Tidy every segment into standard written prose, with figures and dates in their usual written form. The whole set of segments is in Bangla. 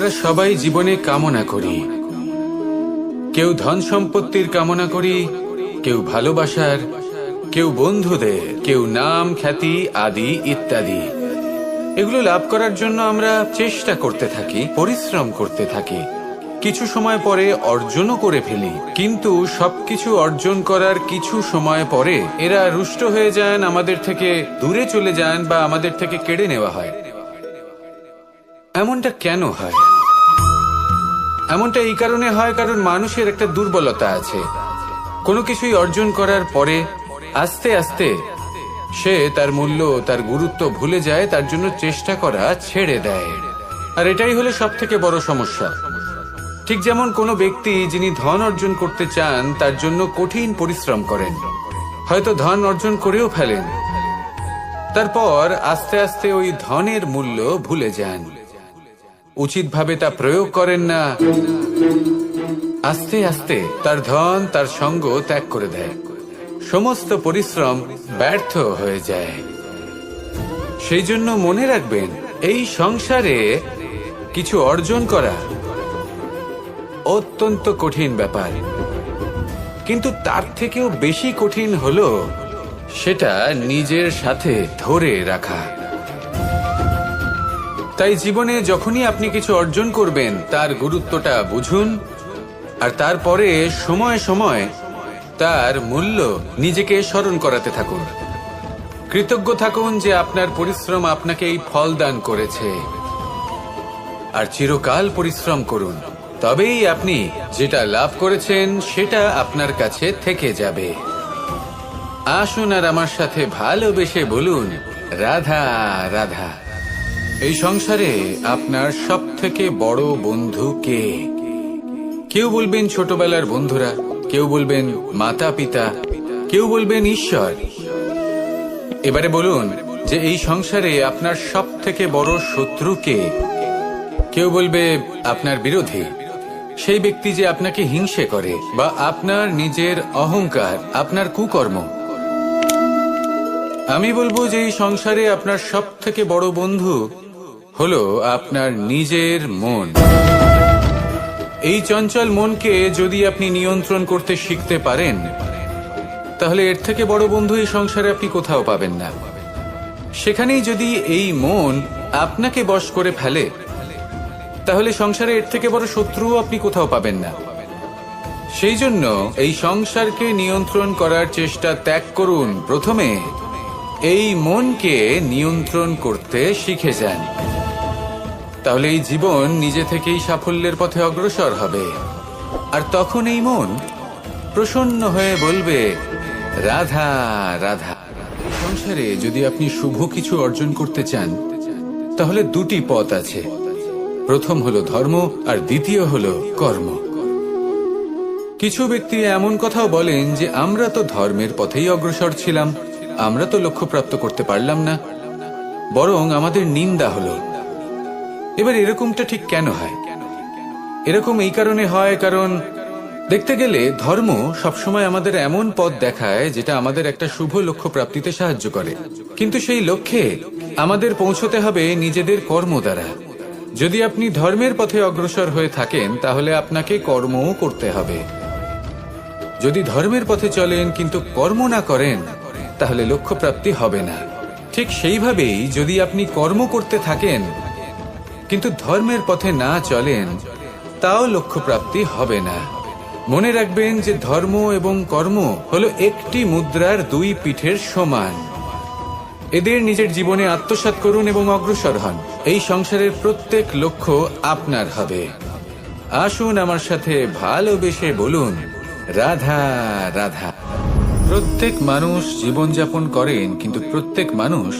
আমরা সবাই জীবনে কামনা করি, কেউ ধন সম্পত্তির কামনা করি, কেউ ভালোবাসার, কেউ বন্ধুদের, কেউ নাম খ্যাতি আদি ইত্যাদি। এগুলো লাভ করার জন্য আমরা চেষ্টা করতে থাকি, পরিশ্রম করতে থাকি, কিছু সময় পরে অর্জনও করে ফেলি। কিন্তু সবকিছু অর্জন করার কিছু সময় পরে এরা রুষ্ট হয়ে যান, আমাদের থেকে দূরে চলে যান বা আমাদের থেকে কেড়ে নেওয়া হয়। এমনটা কেন হয়? এমনটা এই কারণে হয় কারণ মানুষের একটা দুর্বলতা আছে। কোনো কিছুই অর্জন করার পরে আস্তে আস্তে সে তার মূল্য, তার গুরুত্ব ভুলে যায়, তার জন্য চেষ্টা করা ছেড়ে দেয়। আর এটাই হলো সব থেকে বড় সমস্যা। ঠিক যেমন কোনো ব্যক্তি যিনি ধন অর্জন করতে চান তার জন্য কঠিন পরিশ্রম করেন, হয়তো ধন অর্জন করেও ফেলেন, তারপর আস্তে আস্তে ওই ধনের মূল্য ভুলে যান, উচিতভাবে তা প্রয়োগ করেন না, আস্তে আস্তে তার ধন, তার সঙ্গ ত্যাগ করে দেয়, সমস্ত পরিশ্রম ব্যর্থ হয়ে যায়। সেই জন্য মনে রাখবেন, এই সংসারে কিছু অর্জন করা অত্যন্ত কঠিন ব্যাপার, কিন্তু তার থেকেও বেশি কঠিন হলো সেটা নিজের সাথে ধরে রাখা। তাই জীবনে যখনই আপনি কিছু অর্জন করবেন তার গুরুত্বটা বুঝুন, আর তারপরে সময় সময় তার মূল্য নিজেকে স্মরণ করাতে থাকুন। কৃতজ্ঞ থাকুন যে আপনার পরিশ্রম আপনাকে এই ফল দান করেছে, আর চিরকাল পরিশ্রম করুন, তবেই আপনি যেটা লাভ করেছেন সেটা আপনার কাছে থেকে যাবে। আসুন আর আমার সাথে ভালোবেসে বলুন, রাধা রাধা। এই সংসারে আপনার সব থেকে বড় বন্ধু কে? কেউ বলবেন ছোটবেলার বন্ধুরা, কেউ বলবেন মাতা পিতা, কেউ বলবেন ঈশ্বর। এবারে বলুন যে এই সংসারে আপনার সব থেকে বড় শত্রু কে? কেউ বলবে আপনার বিরোধী, সেই ব্যক্তি যে আপনাকে হিংসে করে, বা আপনার নিজের অহংকার, আপনার কুকর্ম। আমি বলবো যে এই সংসারে আপনার সব থেকে বড় বন্ধু হলো আপনার নিজের মন। এই চঞ্চল মনকে যদি আপনি নিয়ন্ত্রণ করতে শিখতে পারেন, তাহলে এর থেকে বড় বন্ধু এই সংসারে আপনি কোথাও পাবেন না। সেখানেই যদি এই মন আপনাকে বশ করে ফেলে, তাহলে সংসারে এর থেকে বড় শত্রুও আপনি কোথাও পাবেন না। সেই জন্য এই সংসারকে নিয়ন্ত্রণ করার চেষ্টা ত্যাগ করুন। প্রথমে এই মনকে নিয়ন্ত্রণ করতে শিখে যান, তাহলে এই জীবন নিজে থেকেই সাফল্যের পথে অগ্রসর হবে। আর তখন এই মন প্রসন্ন হয়ে বলবে, রাধা রাধা। সংসারে যদি আপনি শুভ কিছু অর্জন করতে চান, তাহলে দুটি পথ আছে। প্রথম হলো ধর্ম, আর দ্বিতীয় হলো কর্ম। কিছু ব্যক্তি এমন কথাও বলেন যে আমরা তো ধর্মের পথেই অগ্রসর ছিলাম, আমরা তো লক্ষ্যপ্রাপ্ত করতে পারলাম না, বরং আমাদের নিন্দা হলো। এবার এরকমটা ঠিক কেন হয়? এরকম এই কারণে হয় কারণ দেখতে গেলে ধর্ম সবসময় আমাদের এমন পথ দেখায় যেটা আমাদের একটা শুভ লক্ষ্য প্রাপ্তিতে সাহায্য করে, কিন্তু সেই লক্ষ্যে আমাদের পৌঁছতে হবে নিজেদের কর্ম দ্বারা। যদি আপনি ধর্মের পথে অগ্রসর হয়ে থাকেন, তাহলে আপনাকে কর্মও করতে হবে। যদি ধর্মের পথে চলেন কিন্তু কর্ম না করেন, তাহলে লক্ষ্য প্রাপ্তি হবে না। ঠিক সেইভাবেই যদি আপনি কর্ম করতে থাকেন কিন্তু ধর্মের পথে না চলেন, তাও লক্ষ্য প্রাপ্তি হবে না। মনে রাখবেন যে ধর্ম এবং কর্ম হলো একটি মুদ্রার দুই পিঠের সমান। এদের নিজের জীবনে আত্মসাৎ করুন এবং অগ্রসর হন। এই সংসারের প্রত্যেক লক্ষ্য আপনার হবে। আসুন আমার সাথে ভালোবেসে বলুন, রাধা রাধা। প্রত্যেক মানুষ জীবনযাপন করেন, কিন্তু প্রত্যেক মানুষ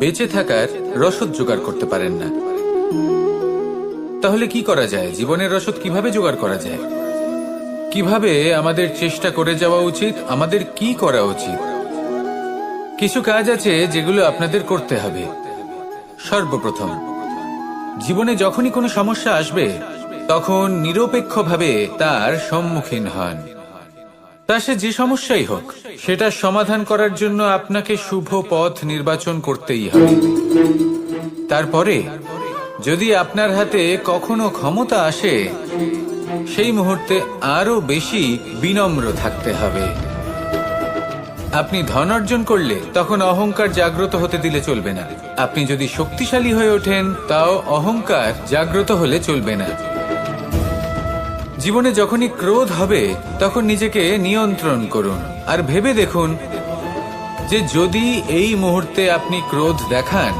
বেঁচে থাকার রসদ জোগাড় করতে পারেন না। তাহলে কি করা যায়? জীবনের রসদ কিভাবে জোগাড় করা যায়? কিভাবে আমাদের চেষ্টা করে যাওয়া উচিত? আমাদের কি করা উচিত? কিছু কাজ আছে যেগুলো আপনাদের করতে হবে। সর্বপ্রথম, জীবনে যখনই কোনো সমস্যা আসবে, তখন নিরপেক্ষভাবে তার সম্মুখীন হন। তা সে যে সমস্যাই হোক, সেটা সমাধান করার জন্য আপনাকে শুভ পথ নির্বাচন করতেই হবে। তারপরে যদি আপনার হাতে কখনো ক্ষমতা আসে, সেই মুহূর্তে আরো বেশি বিনম্র থাকতে হবে। আপনি ধন অর্জন করলে তখন অহংকার জাগ্রত হতে দিলে চলবে না। আপনি যদি শক্তিশালী হয়ে ওঠেন, তাও অহংকার জাগ্রত হলে চলবে না। জীবনে যখনই ক্রোধ হবে, তখন নিজেকে নিয়ন্ত্রণ করুন আর ভেবে দেখুন যে যদি এই মুহূর্তে আপনি ক্রোধ দেখান,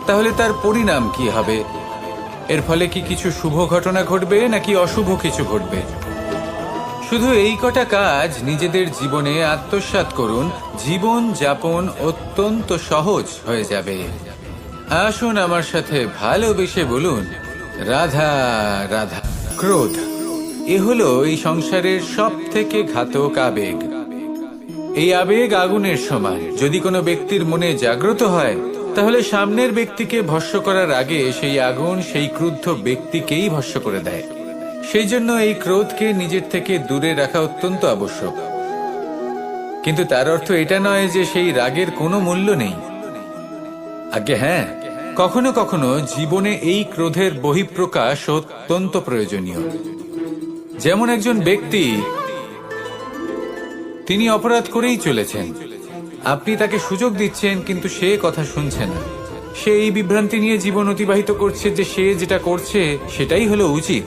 তাহলে তার পরিণাম কি হবে। এর ফলে কি কিছু শুভ ঘটনা ঘটবে নাকি অশুভ কিছু ঘটবে। শুধু এই কটা কাজ নিজেদের জীবনে আত্মসাৎ করুন, জীবন যাপন অত্যন্ত সহজ হয়ে যাবে। আসুন আমার সাথে ভালোবেসে বলুন, রাধা রাধা। ক্রোধ এ হলো এই সংসারের সব থেকে ঘাতক আবেগ। এই আবেগ আগুনের সমান। যদি কোনো ব্যক্তির মনে জাগ্রত হয়, তাহলে সামনের ব্যক্তিকে ভস্ম করার আগে সেই আগুন সেই ক্রুদ্ধ ব্যক্তিকেই ভস্ম করে দেয়। সেই জন্য এই ক্রোধকে নিজের থেকে দূরে রাখা অত্যন্ত আবশ্যক। কিন্তু তার অর্থ এটা নয় যে সেই রাগের কোনো মূল্য নেই। আগে হ্যাঁ, কখনো কখনো জীবনে এই ক্রোধের বহিঃপ্রকাশ অত্যন্ত প্রয়োজনীয়। যেমন একজন ব্যক্তি, তিনি অপরাধ করেই চলেছেন, আপনি তাকে সুযোগ দিচ্ছেন কিন্তু সে কথা শুনছে না। সে এই বিভ্রান্তি নিয়ে জীবন অতিবাহিত করছে যে সে যেটা করছে সেটাই হলো উচিত,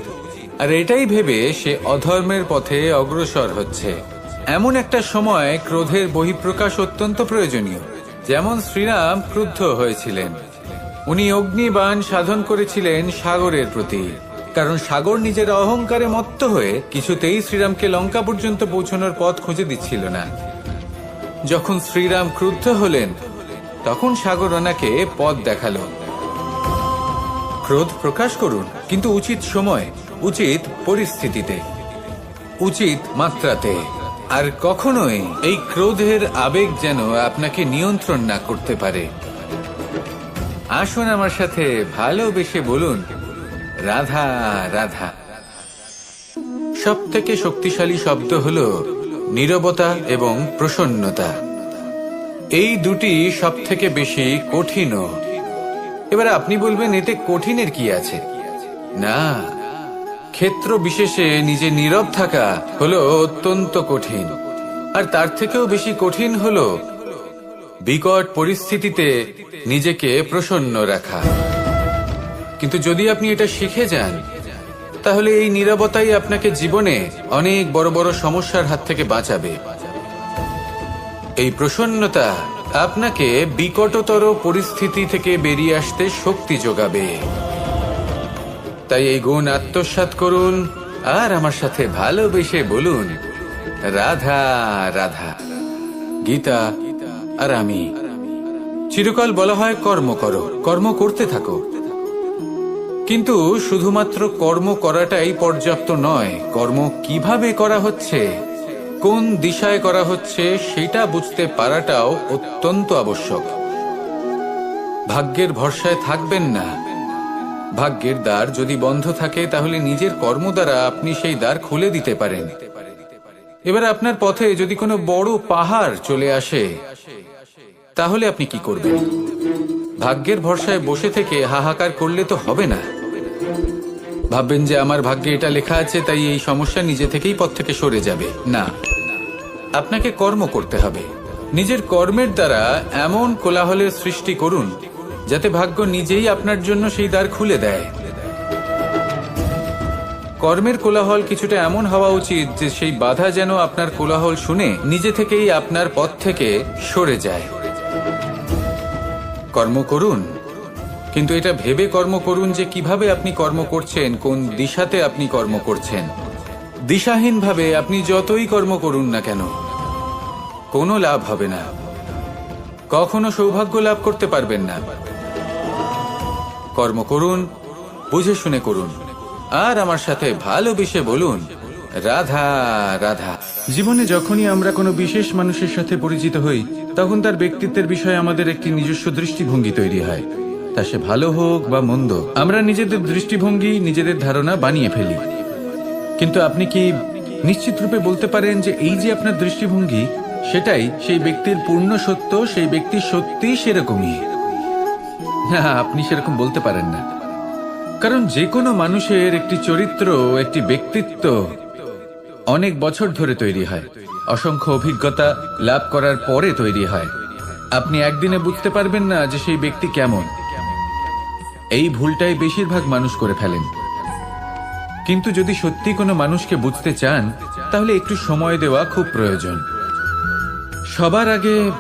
আর এটাই ভেবে সে অধর্মের পথে অগ্রসর হচ্ছে। এমন একটা সময় ক্রোধের বহিঃপ্রকাশ অত্যন্ত প্রয়োজনীয়। যেমন শ্রীরাম ক্রুদ্ধ হয়েছিলেন, উনি অগ্নিবাণ সাধন করেছিলেন সাগরের প্রতি, কারণ সাগর নিজের অহংকারে মত্ত হয়ে কিছুতেই শ্রীরামকে লঙ্কা পর্যন্ত পৌঁছানোর পথ খুঁজে দিচ্ছিল না। যখন শ্রীরাম ক্রুদ্ধ হলেন, তখন সাগর ওনাকে পথ দেখালো। ক্রোধ প্রকাশ করুন, কিন্তু উচিত সময়, উচিত পরিস্থিতিতে, উচিত মাত্রাতে। আর কখনোই এই ক্রোধের আবেগ যেন আপনাকে নিয়ন্ত্রণ না করতে পারে। আসুন আমার সাথে ভালোবেসে বলুন, রাধা রাধা। সব থেকে শক্তিশালী শব্দ হলো নীরবতা এবং প্রসন্নতা। এই দুটি সব থেকে বেশি কঠিনও। এবার আপনি বলবেন, এতে কঠিনের কি আছে? না, ক্ষেত্র বিশেষে নিজে নীরব থাকা হলো অত্যন্ত কঠিন। আর তার থেকেও বেশি কঠিন হলো বিকট পরিস্থিতিতে নিজেকে প্রসন্ন রাখা। কিন্তু যদি আপনি এটা শিখে যান, তাহলে এই নীরবতাই আপনাকে জীবনে অনেক বড় বড় সমস্যার হাত থেকে বাঁচাবে। এই প্রসন্নতা আপনাকে বিকটতর পরিস্থিতি থেকে বেরিয়ে আসতে শক্তি যোগাবে। তাই এই গুণ আত্মসাৎ করুন আর আমার সাথে ভালোবেসে বলুন, রাধা রাধা। গীতা আর আমি চিরকাল বলা হয়, কর্ম করো, কর্ম করতে থাকো। কিন্তু শুধুমাত্র কর্ম করাটাই পর্যাপ্ত নয়। কর্ম কিভাবে করা হচ্ছে, কোন দিশায় করা হচ্ছে, সেটা বুঝতে পারাটাও অত্যন্ত আবশ্যক। ভাগ্যের ভরসায় থাকবেন না। ভাগ্যের দ্বার যদি বন্ধ থাকে, তাহলে নিজের কর্ম দ্বারা আপনি সেই দ্বার খুলে দিতে পারেন। এবার আপনার পথে যদি কোনো বড় পাহাড় চলে আসে, তাহলে আপনি কি করবেন? ভাগ্যের ভরসায় বসে থেকে হাহাকার করলে তো হবে না। ভাববেন যে আমার ভাগ্যে এটা লেখা আছে, তাই এই সমস্যা নিজে থেকেই পথ থেকে সরে যাবে। না, আপনাকে কর্ম করতে হবে। নিজের কর্মের দ্বারা এমন কোলাহলের সৃষ্টি করুন যাতে ভাগ্য নিজেই আপনার জন্য সেই দ্বার খুলে দেয়। কর্মের কোলাহল কিছুটা এমন হওয়া উচিত যে সেই বাধা যেন আপনার কোলাহল শুনে নিজে থেকেই আপনার পথ থেকে সরে যায়। কর্ম করুন, কিন্তু এটা ভেবে কর্ম করুন যে কিভাবে আপনি কর্ম করছেন, কোন দিশাতে আপনি কর্ম করছেন। দিশাহীনভাবে আপনি যতই কর্ম করুন না কেন, কোনো লাভ হবে না। কখনো সৌভাগ্য লাভ করতে পারবেন না। কর্ম করুন, বুঝে শুনে করুন, আর আমার সাথে ভালোবেসে বলুন, রাধা রাধা। জীবনে যখনই আমরা কোনো বিশেষ মানুষের সাথে পরিচিত হই, তখন তার ব্যক্তিত্বের বিষয়ে আমাদের একটি নিজস্ব দৃষ্টিভঙ্গি তৈরি হয়। তা সে ভালো হোক বা মন্দ, আমরা নিজেদের দৃষ্টিভঙ্গি, নিজেদের ধারণা বানিয়ে ফেলি। কিন্তু আপনি কি নিশ্চিত রূপে বলতে পারেন যে এই যে আপনার দৃষ্টিভঙ্গি, সেটাই সেই ব্যক্তির পূর্ণ সত্য, সেই ব্যক্তি সত্যিই সেরকমই? না, আপনি সেরকম বলতে পারেন না। কারণ যে কোনো মানুষের একটি চরিত্র, একটি ব্যক্তিত্ব অনেক বছর ধরে তৈরি হয়, অসংখ্য অভিজ্ঞতা লাভ করার পরে তৈরি হয়। আপনি একদিনে বুঝতে পারবেন না যে সেই ব্যক্তি কেমন। এই ভুলটাই বেশিরভাগ মানুষ করে ফেলেন। কিন্তু যদি সত্যি কোনো মানুষকে বুঝতে চান, তাহলে একটু সময় দেওয়া খুব প্রয়োজন। সবার আগে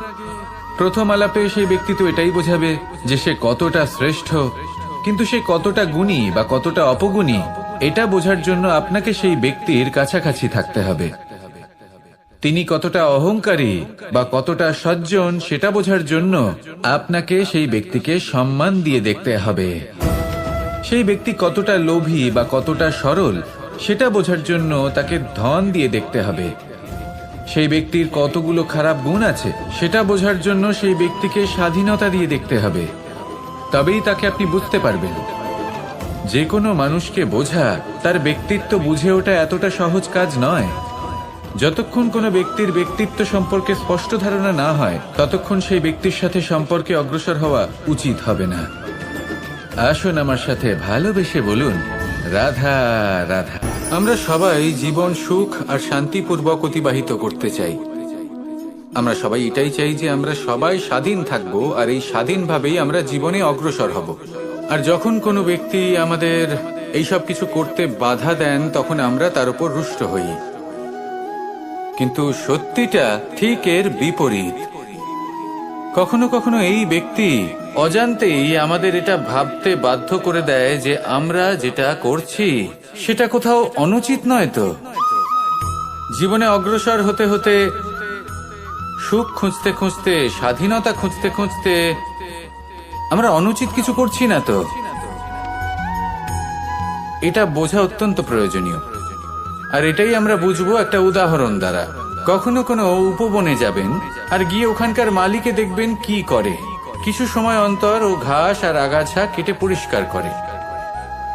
প্রথম আলাপে সেই ব্যক্তি তো এটাই বোঝাবে যে সে কতটা শ্রেষ্ঠ, কিন্তু সে কতটা গুণী বা কতটা অপগুণী, এটা বোঝার জন্য আপনাকে সেই ব্যক্তির কাছাকাছি থাকতে হবে। তিনি কতটা অহংকারী বা কতটা সজ্জন, সেটা বোঝার জন্য আপনাকে সেই ব্যক্তিকে সম্মান দিয়ে দেখতে হবে। সেই ব্যক্তি কতটা লোভী বা কতটা সরল, সেটা বোঝার জন্য তাকে ধন দিয়ে দেখতে হবে। সেই ব্যক্তির কতগুলো খারাপ গুণ আছে, সেটা বোঝার জন্য সেই ব্যক্তিকে স্বাধীনতা দিয়ে দেখতে হবে। তবেই তাকে আপনি বুঝতে পারবেন। যে কোনো মানুষকে বোঝা, তার ব্যক্তিত্ব বুঝে ওঠা এতটা সহজ কাজ নয়। যতক্ষণ কোনো ব্যক্তির ব্যক্তিত্ব সম্পর্কে স্পষ্ট ধারণা না হয়, ততক্ষণ সেই ব্যক্তির সাথে সম্পর্কে অগ্রসর হওয়া উচিত হবে না। আসুন আমার সাথে ভালোবেসে বলুন, রাধা রাধা। আমরা সবাই জীবন সুখ আর শান্তিপূর্বক অতিবাহিত করতে চাই। আমরা সবাই এটাই চাই যে আমরা সবাই স্বাধীন থাকব, আর এই স্বাধীনভাবেই আমরা জীবনে অগ্রসর হব। আর যখন কোনো ব্যক্তি আমাদের এইসব কিছু করতে বাধা দেন, তখন আমরা তার উপর রুষ্ট হই। কিন্তু সত্যিটা ঠিক এর বিপরীত। কখনো কখনো এই ব্যক্তি অজান্তেই আমাদের এটা ভাবতে বাধ্য করে দেয় যে আমরা যেটা করছি সেটা কোথাও অনুচিত নয় তো। জীবনে অগ্রসর হতে হতে, সুখ খুঁজতে খুঁজতে, স্বাধীনতা খুঁজতে খুঁজতে আমরা অনুচিত কিছু করছি না তো। এটা বোঝা অত্যন্ত প্রয়োজনীয়। আর এটাই আমরা বুঝবো একটা উদাহরণ দ্বারা। কখনো কোনো উপবনে যাবেন আর গিয়ে ওখানকার মালিকে দেখবেন কি করে। কিছু সময় অন্তর ও ঘাস আর আগাছা কেটে পরিষ্কার করে।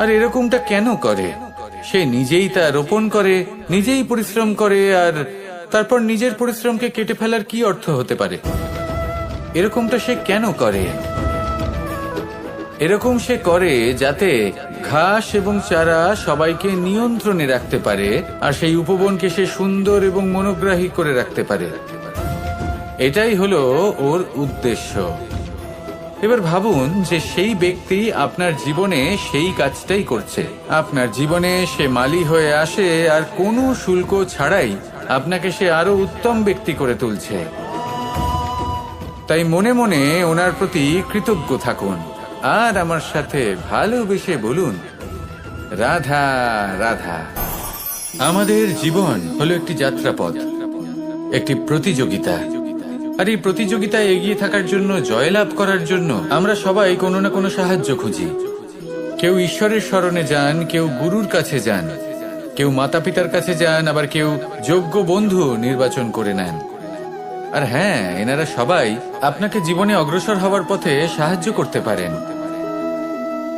আর এরকমটা কেন করে? সে নিজেই তা রোপণ করে, নিজেই পরিশ্রম করে, আর তারপর নিজের পরিশ্রমকে কেটে ফেলার কি অর্থ হতে পারে? এরকমটা সে কেন করে? এরকম সে করে যাতে ঘাস এবং চারা সবাইকে নিয়ন্ত্রণে রাখতে পারে, আর সেই উপবনকে সে সুন্দর এবং মনোগ্রাহী করে রাখতে পারে। এটাই হলো ওর উদ্দেশ্য। এবার ভাবুন যে সেই ব্যক্তি আপনার জীবনে সেই কাজটাই করছে। আপনার জীবনে সে মালি হয়ে আসে, আর কোনো শুল্ক ছাড়াই আপনাকে সে আরো উত্তম ব্যক্তি করে তুলছে। তাই মনে মনে ওনার প্রতি কৃতজ্ঞ থাকুন, আর আমার সাথে ভালোবেসে বলুন, রাধা রাধা। আমাদের জীবন হলো একটি যাত্রাপথ, একটি প্রতিযোগিতা। আর এই প্রতিযোগিতায় এগিয়ে থাকার জন্য, জয়লাভ করার জন্য আমরা সবাই কোনো না কোনো সাহায্য খুঁজি। কেউ ঈশ্বরের শরণে যান, কেউ গুরুর কাছে যান, কেউ মাতা পিতার কাছে যান, আবার কেউ যোগ্য বন্ধু নির্বাচন করে নেন। আর হ্যাঁ, এনারা সবাই আপনাকে জীবনে অগ্রসর হওয়ার পথে সাহায্য করতে পারেন।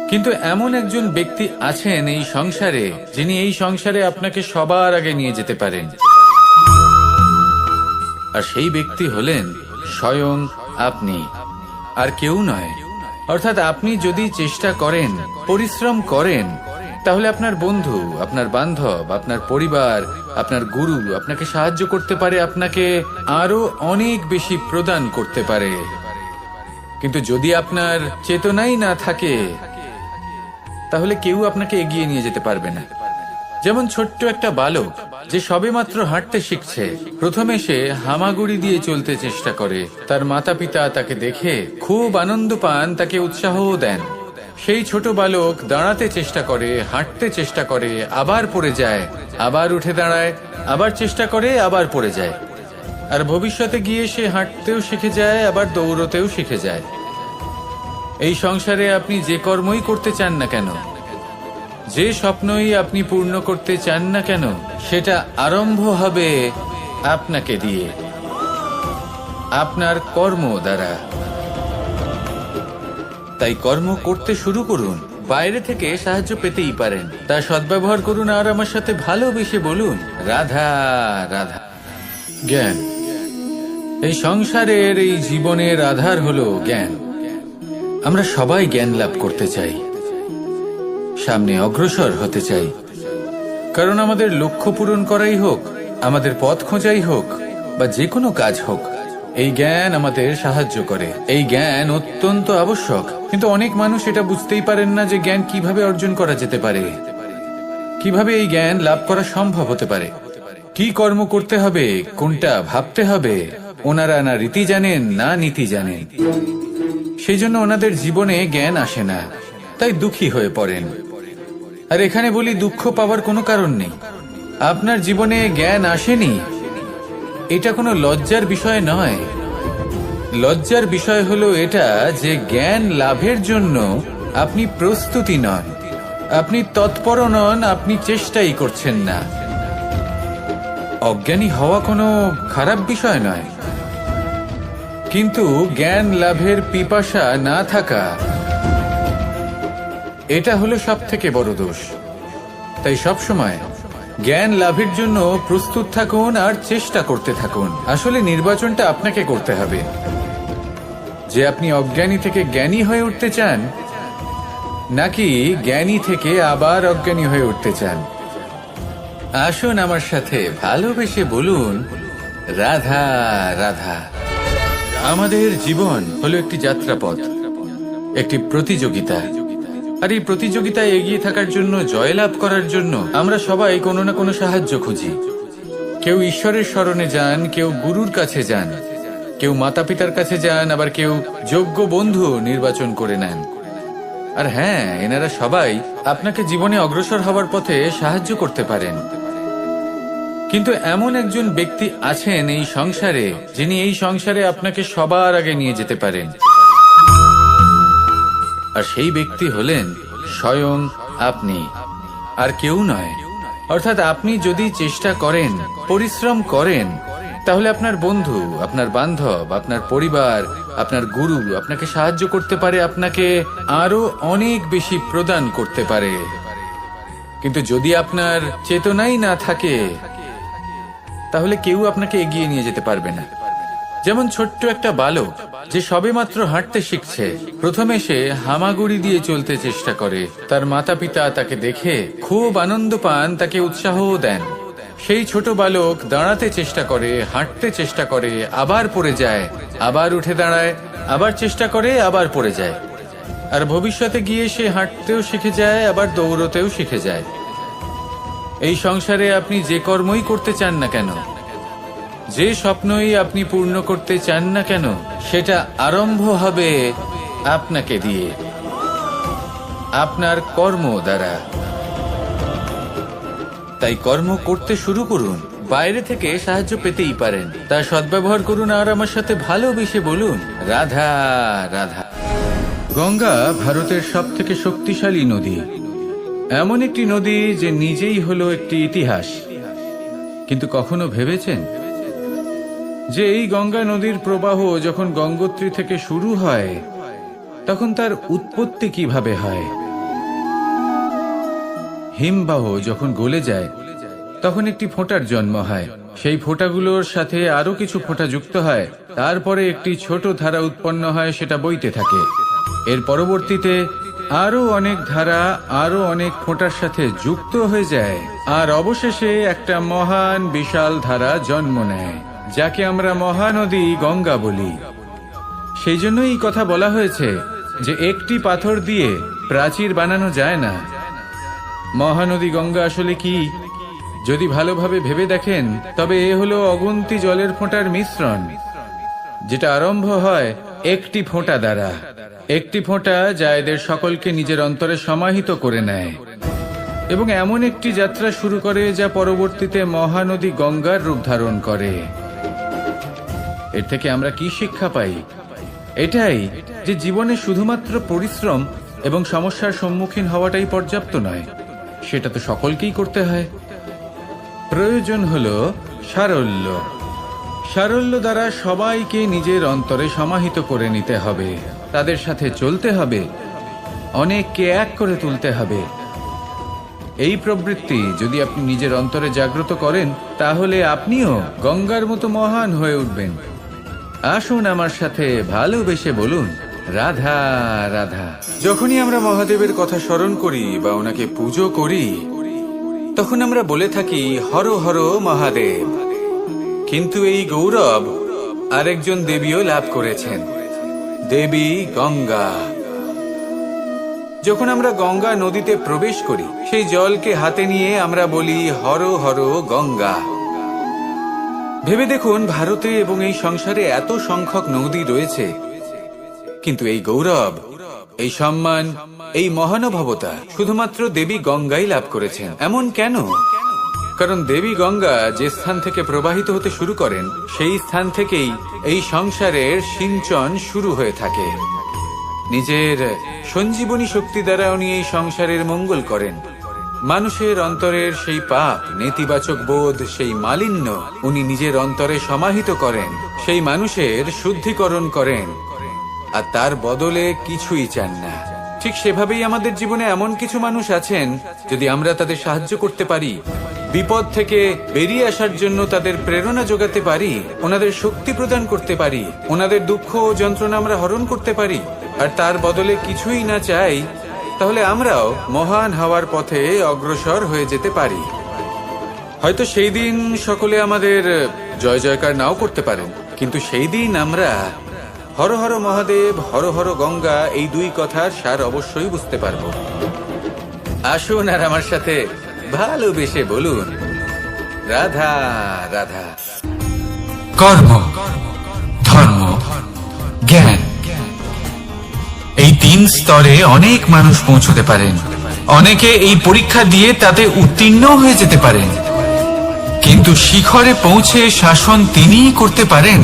কিন্তু এমন একজন ব্যক্তি আছেন এই সংসারে, যিনি এই সংসারে আপনাকে সবার আগে নিয়ে যেতে পারেন। আর সেই ব্যক্তি হলেন স্বয়ং আপনি, আর কেউ নয়। অর্থাৎ আপনি যদি চেষ্টা করেন, পরিশ্রম করেন, তাহলে আপনার বন্ধু, আপনার বান্ধব, আপনার পরিবার, আপনার গুরু আপনাকে সাহায্য করতে পারে, আপনাকে আরো অনেক বেশি প্রদান করতে পারে। কিন্তু যদি আপনার চেতনাই না থাকে, তাহলে কেউ আপনাকে এগিয়ে নিয়ে যেতে পারবে না। যেমন ছোট্ট একটা বালক যে সবেমাত্র হাঁটতে শিখছে, প্রথমে সে হামাগুড়ি দিয়ে চলতে চেষ্টা করে। তার মাতা পিতা তাকে দেখে খুব আনন্দ পান, তাকে উৎসাহও দেন। সেই ছোট বালক দাঁড়াতে চেষ্টা করে, হাঁটতে চেষ্টা করে, আবার পড়ে যায়, আবার উঠে দাঁড়ায়, আবার চেষ্টা করে, আবার পড়ে যায়। আর ভবিষ্যতে গিয়ে সে হাঁটতেও শিখে যায়, আবার দৌড়তেও শিখে যায়। এই সংসারে আপনি যে কর্মই করতে চান না কেন, যে স্বপ্নই আপনি পূর্ণ করতে চান না কেন, সেটা আরম্ভ হবে আপনাকে দিয়ে, আপনার কর্ম দ্বারা। তাই কর্ম করতে শুরু করুন। বাইরে থেকে সাহায্য পেতেই পারেন, তা সদ্ব্যবহার করুন, আর আমার সাথে ভালোবেসে বলুন, রাধা রাধা। জ্ঞান। এই সংসারের, এই জীবনের আধার হলো জ্ঞান। আমরা সবাই জ্ঞান লাভ করতে চাই, সামনে অগ্রসর হতে চাই, কারণ আমাদের লক্ষ্য পূরণ করাই হোক, আমাদের পথ খোঁজাই হোক, বা যে কোনো কাজ হোক, এই জ্ঞান আমাদের সাহায্য করে। এই জ্ঞান অত্যন্ত আবশ্যক, কিন্তু অনেক মানুষ এটা বুঝতেই পারেন না যে জ্ঞান কিভাবে অর্জন করা যেতে পারে, কিভাবে এই জ্ঞান লাভ করা সম্ভব হতে পারে, কি কর্ম করতে হবে, কোনটা ভাবতে হবে। ওনারা না রীতি জানেন না নীতি জানেন, সেই জন্য ওনাদের জীবনে জ্ঞান আসে না, তাই দুঃখী হয়ে পড়েন। আর এখানে বলি, দুঃখ পাওয়ার কোনো কারণ নেই। আপনার জীবনে জ্ঞান আসেনি, এটা কোনো লজ্জার বিষয় নয়। লজ্জার বিষয় হলো এটা যে জ্ঞান লাভের জন্য আপনি প্রস্তুতি নন, আপনি তৎপর নন, আপনি চেষ্টাই করছেন না। অজ্ঞানী হওয়া কোনো খারাপ বিষয় নয়, কিন্তু জ্ঞান লাভের পিপাসা না থাকা, এটা হলো সবথেকে বড় দোষ। তাই সবসময় জ্ঞান লাভের জন্য প্রস্তুত থাকুন আর চেষ্টা করতে থাকুন। আসলে নির্বাচনটা আপনাকে করতে হবে যে আপনি অজ্ঞানী থেকে জ্ঞানী হয়ে উঠতে চান, নাকি জ্ঞানী থেকে আবার অজ্ঞানী হয়ে উঠতে চান। আসুন আমার সাথে ভালোবেসে বলুন, রাধা রাধা। আমাদের জীবন হলো একটি যাত্রাপথ, একটি প্রতিযোগিতা। আর এই প্রতিযোগিতায় এগিয়ে থাকার জন্য, জয়লাভ করার জন্য আমরা সবাই কোনো না কোনো সাহায্য খুঁজি। কেউ ঈশ্বরের শরণে যান, কেউ গুরুর কাছে যান, কেউ মাতা পিতার কাছে যান, আবার কেউ যোগ্য বন্ধু নির্বাচন করে নেন। আর হ্যাঁ, এনারা সবাই আপনাকে জীবনে অগ্রসর হওয়ার পথে সাহায্য করতে পারেন। কিন্তু এমন একজন ব্যক্তি আছেন এই সংসারে, যিনি এই সংসারে আপনাকে সবার আগে নিয়ে যেতে পারেন। আর সেই ব্যক্তি হলেন স্বয়ং আপনি, আর কেউ নয়। অর্থাৎ আপনি যদি চেষ্টা করেন, পরিশ্রম করেন, তাহলে আপনার বন্ধু, আপনার বান্ধব, আপনার পরিবার, আপনার গুরু আপনাকে সাহায্য করতে পারে, আপনাকে আরো অনেক বেশি প্রদান করতে পারে। কিন্তু যদি আপনার চেতনাই না থাকে, তাহলে কেউ আপনাকে এগিয়ে নিয়ে যেতে পারবে না। যেমন ছোট্ট একটা বালক যে সবেমাত্র হাঁটতে শিখছে, প্রথমে সে হামাগুড়ি দিয়ে চলতে চেষ্টা করে। তার মাতা পিতা তাকে দেখে খুব আনন্দ পান, তাকে উৎসাহও দেন। সেই ছোট বালক দাঁড়াতে চেষ্টা করে, হাঁটতে চেষ্টা করে, আবার পড়ে যায়, আবার উঠে দাঁড়ায়, আবার চেষ্টা করে, আবার পড়ে যায়। আর ভবিষ্যতে গিয়ে সে হাঁটতেও শিখে যায়, আবার দৌড়তেও শিখে যায়। এই সংসারে আপনি যে কর্মই করতে চান না কেন, যে স্বপ্নই আপনি পূর্ণ করতে চান না কেন, সেটা আরম্ভ হবে আপনাকে দিয়ে, আপনার কর্ম দ্বারা। তাই কর্ম করতে শুরু করুন। বাইরে থেকে সাহায্য পেতেই পারেন, তার সদ্ব্যবহার করুন আর আমার সাথে ভালোবেসে বলুন, রাধা রাধা। গঙ্গা ভারতের সবথেকে শক্তিশালী নদী, এমন একটি নদী যে নিজেই হলো একটি ইতিহাস। কিন্তু কখনো ভেবেছেন যে এই গঙ্গা নদীর প্রবাহ যখন গঙ্গোত্রী থেকে শুরু হয়, তখন তার উৎপত্তি কিভাবে হয়? হিমবাহ যখন গলে যায়, তখন একটি ফোঁটার জন্ম হয়। সেই ফোঁটাগুলোর সাথে আরো কিছু ফোঁটা যুক্ত হয়, তারপরে একটি ছোট ধারা উৎপন্ন হয়, সেটা বইতে থাকে। এর পরবর্তীতে আরো অনেক ধারা আরো অনেক ফোঁটার সাথে যুক্ত হয়ে যায়, আর অবশেষে একটা মহান বিশাল ধারা জন্ম নেয়, যাকে আমরা মহানদী গঙ্গা বলি। সেই জন্য এই কথা বলা হয়েছে যে একটি পাথর দিয়ে প্রাচীর বানানো যায় না। মহানদী গঙ্গা আসলে কি, যদি ভালোভাবে ভেবে দেখেন, তবে এ হলো অগুন্তি জলের ফোঁটার মিশ্রণ, যেটা আরম্ভ হয় একটি ফোঁটা দ্বারা। একটি ফোঁটা যা এদের সকলকে নিজের অন্তরে সমাহিত করে নেয় এবং এমন একটি যাত্রা শুরু করে যা পরবর্তীতে মহানদী গঙ্গার রূপ ধারণ করে। এর থেকে আমরা কি শিক্ষা পাই? এটাই যে জীবনে শুধুমাত্র পরিশ্রম এবং সমস্যার সম্মুখীন হওয়াটাই পর্যাপ্ত নয়, সেটা তো সকলকেই করতে হয়। প্রয়োজন হলো সারল্য। সারল্য দ্বারা সবাইকে নিজের অন্তরে সমাহিত করে নিতে হবে, তাদের সাথে চলতে হবে, অনেককে এক করে তুলতে হবে। এই প্রবৃত্তি যদি আপনি নিজের অন্তরে জাগ্রত করেন, তাহলে আপনিও গঙ্গার মতো মহান হয়ে উঠবেন। আসুন আমার সাথে ভালোবেসে বলুন, রাধা রাধা। যখনই আমরা মহাদেবের কথা স্মরণ করি বা ওনাকে পুজো করি, তখন আমরা বলে থাকি হর হর মহাদেব। কিন্তু এই গৌরব আরেকজন দেবীও লাভ করেছেন, দেবী গঙ্গা। যখন আমরা গঙ্গা নদীতে প্রবেশ করি, সেই জলকে হাতে নিয়ে আমরা বলি হর হর গঙ্গা। ভেবে দেখুন, ভারতে এবং এই সংসারে এত সংখ্যক নদী রয়েছে, কিন্তু এই গৌরব, এই সম্মান, এই মহানুভবতা শুধুমাত্র দেবী গঙ্গাই লাভ করেছেন। এমন কেন? কারণ দেবী গঙ্গা যে স্থান থেকে প্রবাহিত হতে শুরু করেন, সেই স্থান থেকেই এই সংসারের সিঞ্চন শুরু হয়ে থাকে। নিজের সঞ্জীবনী শক্তি দ্বারা উনি এই সংসারের মঙ্গল করেন। মানুষের অন্তরের সেই পাপ, নেতিবাচক বোধ, সেই মালিন্য উনি নিজের অন্তরে সমাহিত করেন, সেই মানুষের শুদ্ধিকরণ করেন, আর তার বদলে কিছুই চান না। ঠিক সেভাবেই আমাদের জীবনে এমন কিছু মানুষ আছেন, যদি আমরা তাদের সাহায্য করতে পারি, বিপদ থেকে বেরিয়ে আসার জন্য তাদের প্রেরণা যোগাতে পারি, ওনাদের শক্তি প্রদান করতে পারি, ওনাদের দুঃখ ও যন্ত্রণা আমরা হরণ করতে পারি, আর তার বদলে কিছুই না চাই, তাহলে আমরাও মহান হওয়ার পথে অগ্রসর হয়ে যেতে পারি। হয়তো সেই দিন সকলে আমাদের জয় জয়কার নাও করতে পারেন, কিন্তু সেই দিন আমরা হর হর মহাদেব, হর হর গঙ্গা এই দুই কথার সার অবশ্যই বুঝতে পারব। আসুন আর আমার সাথে ভালোবেসে বলুন রাধা রাধা। কর্ম, ধর্ম, জ্ঞান, এই তিন স্তরে অনেক মানুষ পৌঁছতে পারেন। অনেকে এই পরীক্ষা দিয়ে তাতে উত্তীর্ণ হয়ে যেতে পারেন, কিন্তু শিখরে পৌঁছে শাসন তিনিই করতে পারেন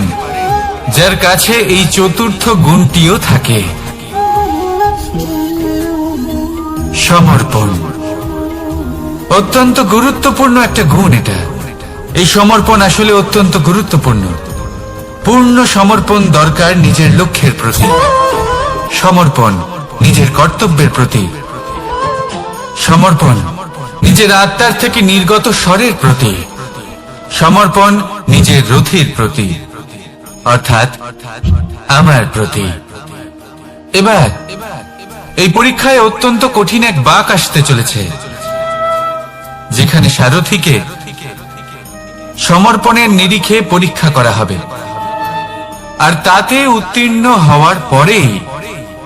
যার কাছে এই চতুর্থ গুণটিও থাকে, সমর্পণ। অত্যন্ত গুরুত্বপূর্ণ একটা গুণ এটা। এই সমর্পণ আসলে অত্যন্ত গুরুত্বপূর্ণ। পূর্ণ সমর্পণ দরকার নিজের লক্ষ্যের প্রতি, সমর্পণ নিজের কর্তব্যের প্রতি, সমর্পণ নিজের আত্মার থেকে নির্গত স্বরের প্রতি, সমর্পণ নিজের রথির প্রতি, অর্থাৎ আমার প্রতি। এবার এই পরীক্ষায় অত্যন্ত কঠিন এক বাঁক আসতে চলেছে, যেখানে সারথীকে সমর্পণের নিরিখে পরীক্ষা করা হবে, আর তাতে উত্তীর্ণ হওয়ার পরেই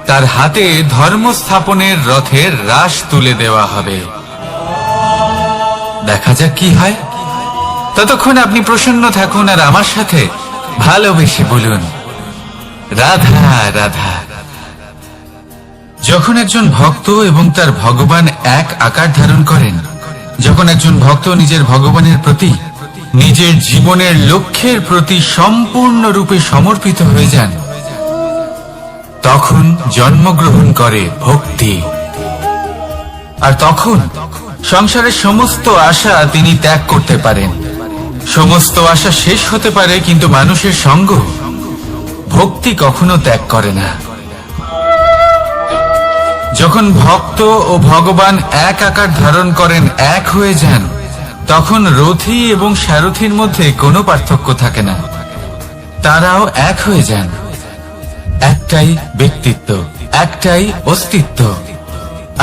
তার হাতে ধর্ম স্থাপনের রথের রাশ তুলে দেওয়া হবে। দেখা যাক কি হয়। ততক্ষণ আপনি প্রসন্ন থাকুন আর আমার সাথে ভালোবেসে বলুন রাধা রাধা। যখন একজন ভক্ত এবং তার ভগবান এক আকার ধারণ করেন, যখন একজন ভক্ত নিজের ভগবানের প্রতি, নিজের জীবনের লক্ষ্যের প্রতি সম্পূর্ণরূপে সমর্পিত হয়ে যান, তখন জন্মগ্রহণ করে ভক্তি। আর তখন সংসারের সমস্ত আশা তিনি ত্যাগ করতে পারেন। সমস্ত আশা শেষ হতে পারে, কিন্তু মানুষের সঙ্গ ভক্তি কখনো ত্যাগ করে না। যখন ভক্ত ও ভগবান এক আকার ধারণ করেন, এক হয়ে যান, তখন রথী এবং সারথীর মধ্যে কোনো পার্থক্য থাকে না। তারাও এক হয়ে যান। একটাই ব্যক্তিত্ব, একটাই অস্তিত্ব।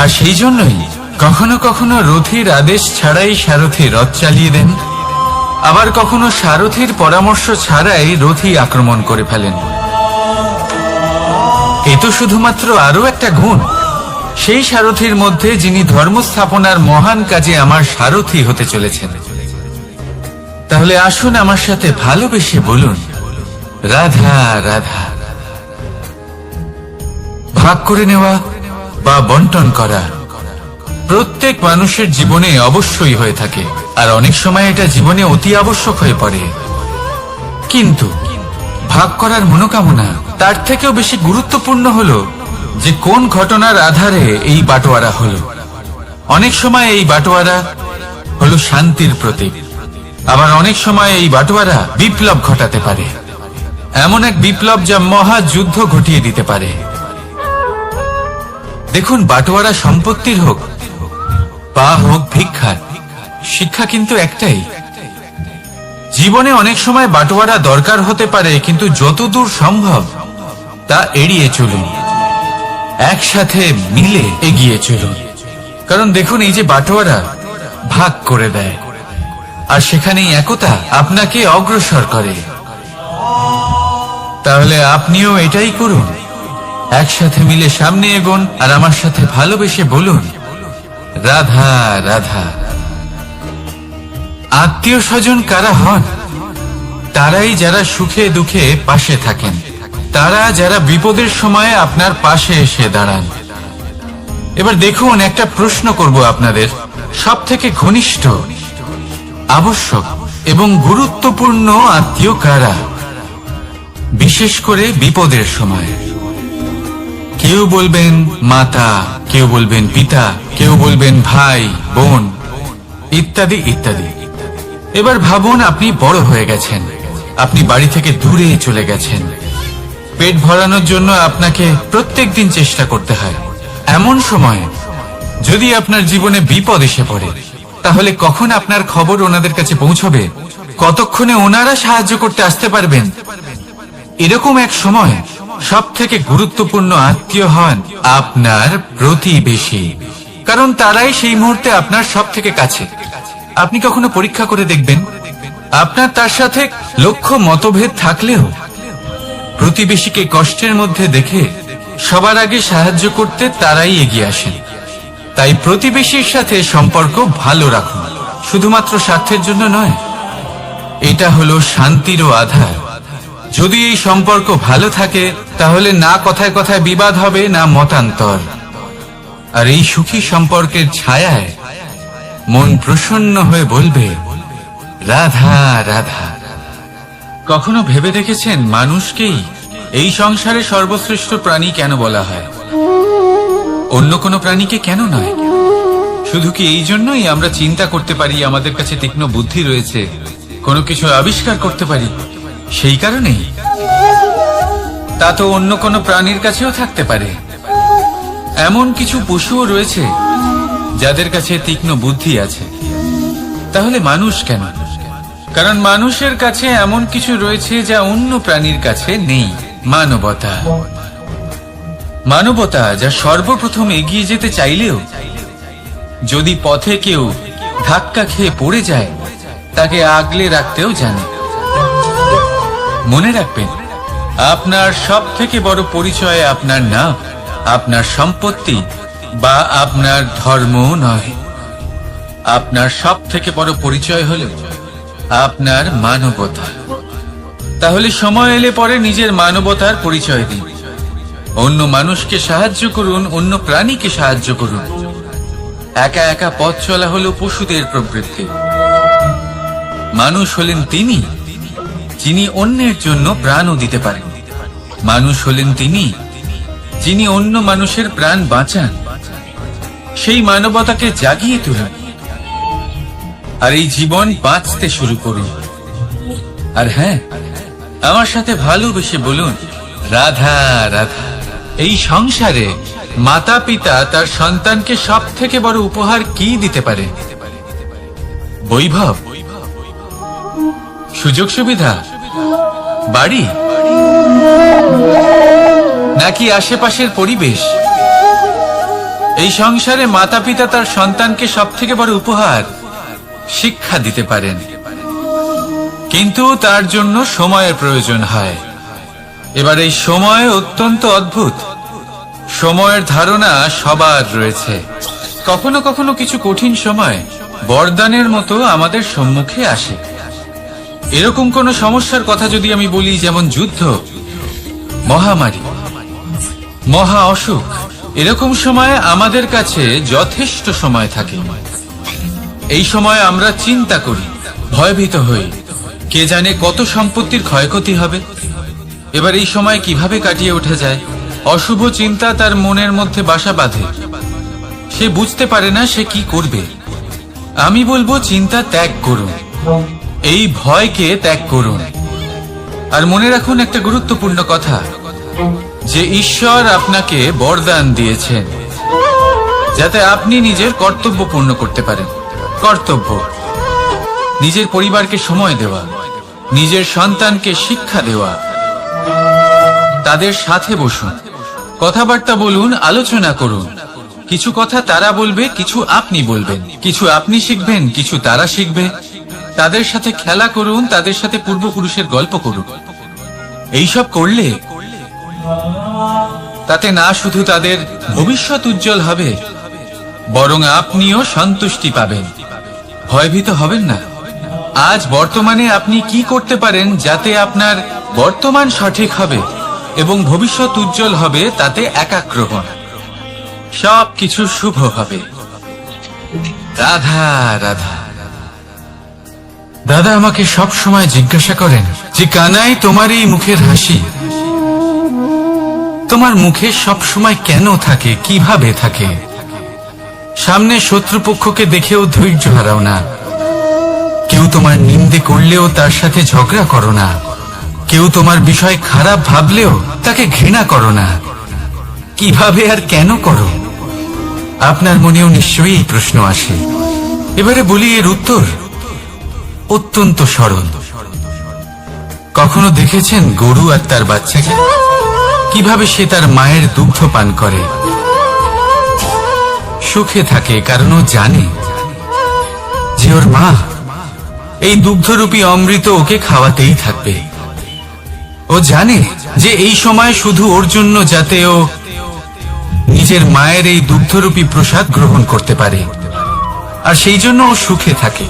আর সেই জন্যই কখনো কখনো রথীর আদেশ ছাড়াই সারথী রথ চালিয়ে দেন, আবার কখনো সারথীর পরামর্শ ছাড়াই রথী আক্রমণ করে ফেলেন। এ তো শুধুমাত্র আরো একটা গুণ সেই সারথীর মধ্যে, যিনি ধর্ম স্থাপনার মহান কাজে আমার সারথী হতে চলেছেন। তাহলে আসুন আমার সাথে ভালোবেসে বলুন রাধা রাধা। ভাগ করে নেওয়া বা বন্টন করা প্রত্যেক মানুষের জীবনে অবশ্যই হয়ে থাকে, আর অনেক সময় এটা জীবনে অতি আবশ্যক হয়ে পড়ে। কিন্তু ভাগ করার মনোকামনা তার থেকেও বেশি গুরুত্বপূর্ণ হলো যে কোন ঘটনার আধারে এই বাটোয়ারা হলো। অনেক সময় এই বাটোয়ারা হলো শান্তির প্রতীক, আবার অনেক সময় এই বাটোয়ারা বিপ্লব ঘটাতে পারে, এমন এক বিপ্লব যা মহাযুদ্ধ ঘটিয়ে দিতে পারে। দেখুন, বাটোয়ারা সম্পত্তির হোক বা হোক ভিক্ষার, শিক্ষা কিন্তু একটাই। জীবনে অনেক সময় বাটোয়ারা দরকার হতে পারে, কিন্তু যতদূর সম্ভব তা এড়িয়ে চলুন। একসাথে মিলে এগিয়ে চলুন। কারণ দেখুন, এই যে বাটোয়ারা ভাগ করে দেয়, আর সেখানেই একতা আপনাকে অগ্রসর করে। তাহলে আপনিও এটাই করুন, একসাথে মিলে সামনে এগোন, আর আমার সাথে ভালোবেসে বলুন, রাধা রাধা। আত্মীয় স্বজন কারা হন? তারাই যারা সুখে দুঃখে পাশে থাকেন, তারা যারা বিপদের সময়ে আপনার পাশে এসে দাঁড়ান। এবার দেখুন, একটা প্রশ্ন করব আপনাদের, সব থেকে ঘনিষ্ঠ, আবশ্যক এবং গুরুত্বপূর্ণ আত্মীয় কারা, বিশেষ করে বিপদের সময়? কেউ বলবেন মাতা, কেউ বলবেন পিতা, কেউ বলবেন ভাই বোন, ইত্যাদি ইত্যাদি। এবার ভাবুন, আপনি বড় হয়ে গেছেন, আপনি বাড়ি থেকে দূরে চলে গেছেন, পেট ভরানোর জন্য আপনাকে প্রত্যেক দিন চেষ্টা করতে হয়। এমন সময় যদি আপনার জীবনে বিপদ এসে পড়ে, তাহলে কখন আপনার খবর ওনাদের কাছে পৌঁছবে? কতক্ষণে ওনারা সাহায্য করতে আসতে পারবেন? এরকম এক সময় সব থেকে গুরুত্বপূর্ণ আত্মীয় হন আপনার প্রতিবেশী, কারণ তারাই সেই মুহূর্তে আপনার সব থেকে কাছে। আপনি কখনো পরীক্ষা করে দেখবেন, আপনার তার সাথে লক্ষ্য মতভেদ থাকলেও প্রতিবেশীকে কষ্টের মধ্যে দেখে সবার আগে সাহায্য করতে তারাই এগিয়ে আসেন। তাই প্রতিবেশীর সাথে সম্পর্ক ভালো রাখুন, শুধুমাত্র স্বার্থের জন্য নয়। এটা হলো শান্তিরও আধার। যদি এই সম্পর্ক ভালো থাকে, তাহলে না কথায় কথায় বিবাদ হবে, না মতান্তর। আর এই সুখী সম্পর্কের ছায়ায় মন প্রসন্ন হয়ে বলবে, রাধা রাধা। কখনো ভেবে দেখেছেন, মানুষকেই এই সংসারে সর্বশ্রেষ্ঠ প্রাণী কেন বলা হয়? অন্য কোনো প্রাণীকে কেন নয়? শুধু কি এই জন্যই আমরা চিন্তা করতে পারি, আমাদের কাছে তীক্ষ্ণ বুদ্ধি রয়েছে, কোনো কিছু আবিষ্কার করতে পারি, সেই কারণেই? তা তো অন্য কোনো প্রাণীর কাছেও থাকতে পারে। এমন কিছু পশুও রয়েছে যাদের কাছে তীক্ষ্ণ বুদ্ধি আছে। তাহলে মানুষ কেন? কারণ মানুষের কাছে এমন কিছু রয়েছে যা অন্য প্রাণীর কাছে নেই, মানবতা। মানবতা যা সর্বপ্রথম এগিয়ে যেতে চাইলেও যদি পথে কেউ ধাক্কা খেয়ে পড়ে যায়, তাকে আগলে রাখতেও জানে। মনে রাখবেন, আপনার সব থেকে বড় পরিচয় আপনার নাম, আপনার সম্পত্তি বা আপনার ধর্ম নয়। আপনার সব থেকে বড় পরিচয় হল আপনার মানবতা। তাহলে সময় এলে পরে নিজের মানবতার পরিচয় দিন, অন্য মানুষকে সাহায্য করুন, অন্য প্রাণীকে সাহায্য করুন। একা একা পথ চলা হলো পশুদের প্রবৃত্তি। মানুষ হলেন তিনি যিনি অন্যের জন্য প্রাণও দিতে পারেন। মানুষ হলেন তিনি যিনি অন্য মানুষের প্রাণ বাঁচান। সেই মানবতাকে জাগিয়ে তুলুন, আর এই জীবন বাঁচতে শুরু করুন। আর হ্যাঁ, আমার সাথে ভালোবেসে বলুন, রাধা রাধা। এই সংসারে মাতা পিতা তার সন্তানকে সব থেকে বড় উপহার কি দিতে পারে? বৈভব, সুযোগ সুবিধা, বাড়ি, নাকি আশেপাশের পরিবেশ? এই সংসারে মাতা পিতা তার সন্তানকে সব থেকে বড় উপহার শিক্ষা দিতে পারেন, কিন্তু তার জন্য সময়ের প্রয়োজন হয়। এবার এই সময় অত্যন্ত অদ্ভুত। সময়ের ধারণা সবার রয়েছে। কখনো কখনো কিছু কঠিন সময় বরদানের মতো আমাদের সম্মুখে আসে। এরকম কোন সমস্যার কথা যদি আমি বলি, যেমন যুদ্ধ, মহামারী, মহা অসুখ, এরকম সময় আমাদের কাছে যথেষ্ট সময় থাকে। এই সময় আমরা চিন্তা করি, ভয়ভীত হই, কে জানে কত সম্পত্তির ক্ষয়ক্ষতি হবে। এবার এই সময় কিভাবে কাটিয়ে ওঠা যায়? অশুভ চিন্তা তার মনের মধ্যে বাসা বাঁধে, সে বুঝতে পারে না সে কি করবে। আমি বলবো, চিন্তা ত্যাগ করুন, এই ভয়কে ত্যাগ করুন। আর মনে রাখুন একটা গুরুত্বপূর্ণ কথা, যে ঈশ্বর আপনাকে বরদান দিয়েছেন যাতে আপনি নিজের কর্তব্য পূর্ণ করতে পারেন। কর্তব্য, নিজের পরিবারকে সময় দেওয়া, নিজের সন্তানকে শিক্ষা দেওয়া, তাদের সাথে বসুন, কথাবার্তা বলুন, আলোচনা করুন। কিছু কথা তারা বলবে, কিছু আপনি বলবেন। কিছু আপনি শিখবেন, কিছু তারা শিখবে। তাদের সাথে খেলা করুন, তাদের সাথে পূর্বপুরুষের গল্প করুন। এইসব করলে তাতে না শুধু তাদের ভবিষ্যৎ উজ্জ্বল হবে, বরং আপনিও সন্তুষ্টি পাবেন। ভয়ভীত হবেন না। আজ বর্তমানে আপনি কি করতে পারেন যাতে আপনার বর্তমান সঠিক হবে এবং ভবিষ্যৎ উজ্জ্বল হবে, তাতে একাগ্র হন। সবকিছু শুভ হবে। রাধা রাধা। দাদা আমাকে সব সময় জিজ্ঞাসা করেন যে কানাই, তোমার এই মুখের হাসি, তোমার মুখে সব সময় কেন থাকে, কিভাবে থাকে? সামনে শত্রুপক্ষকে দেখেও ধৈর্য হারাও না। কেউ তোমার নিন্দে করলেও তার সাথে ঝগড়া করো না। কেউ তোমার বিষয় খারাপ ভাবলেও তাকে ঘৃণা করো না। কিভাবে আর কেন করো? আপনার মনেও নিশ্চয়ই এই প্রশ্ন আসে। এবারে বলি, এর উত্তর অত্যন্ত সরল। কখনো দেখেছেন গরু আর তার বাচ্চাকে কিভাবে সে তার মায়ের দুগ্ধ পান করে? সুখে থাকে, কারণ ও জানে যে ওর মা এই দুগ্ধরূপী অমৃত ওকে খাওয়াতেই থাকবে। ও জানে যে এই সময় শুধু ওর জন্য, যাতে ও নিজের মায়ের এই দুগ্ধরূপী প্রসাদ গ্রহণ করতে পারে, আর সেই জন্য ও সুখে থাকে।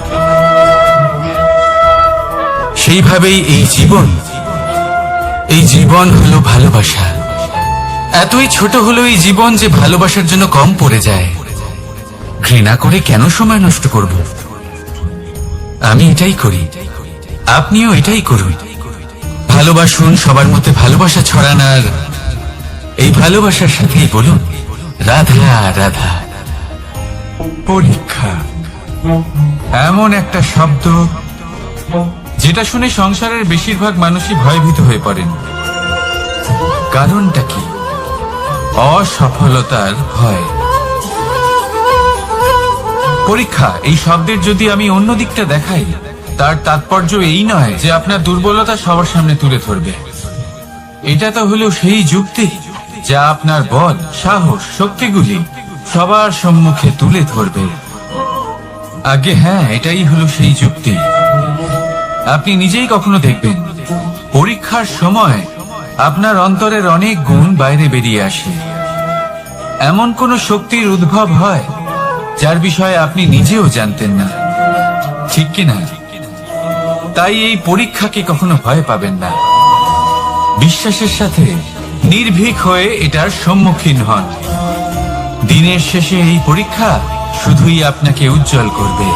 সেইভাবেই এই জীবন হলো ভালোবাসা। এতই ছোট হলো এই জীবন যে ভালোবাসার জন্য কম পড়ে যায়। ঘৃণা করে কেন সময় নষ্ট করব? আমি এটাই করি, আপনিও এটাই করুন। ভালোবাসুন, সবার মধ্যে ভালোবাসা ছড়ান, আর এই ভালোবাসার সাথেই বলুন রাধা রাধা। পরীক্ষা এমন একটা শব্দ যেটা শুনে সংসারের বেশিরভাগ মানুষই ভয়ভীত হয়ে পড়েন। কারণটা কি? অসফলতার ভয়। পরীক্ষা এই শব্দের যদি আমি অন্য দিকটা দেখাই, তার তাৎপর্য এই নয় যে আপনার দুর্বলতা সবার সামনে তুলে ধরবে। এটা তো হলো সেই যুক্তি যা আপনার বল, সাহস, শক্তিগুলি সবার সম্মুখে তুলে ধরবে। আগে হ্যাঁ, এটাই হলো সেই যুক্তি। আপনি নিজেই কখনো দেখবেন পরীক্ষার সময় আপনার অন্তরের অনেক গুণ বাইরে বেরিয়ে আসে। এমন কোন শক্তির উদ্ভব হয় যার বিষয়ে আপনি নিজেও জানতেন না, ঠিক কিনা? তাই এই পরীক্ষাকে কখনো ভয় পাবেন না। বিশ্বাসের সাথে নির্ভীক হয়ে এটার সম্মুখীন হন। দিনের শেষে এই পরীক্ষা শুধুই আপনাকে উজ্জ্বল করবে,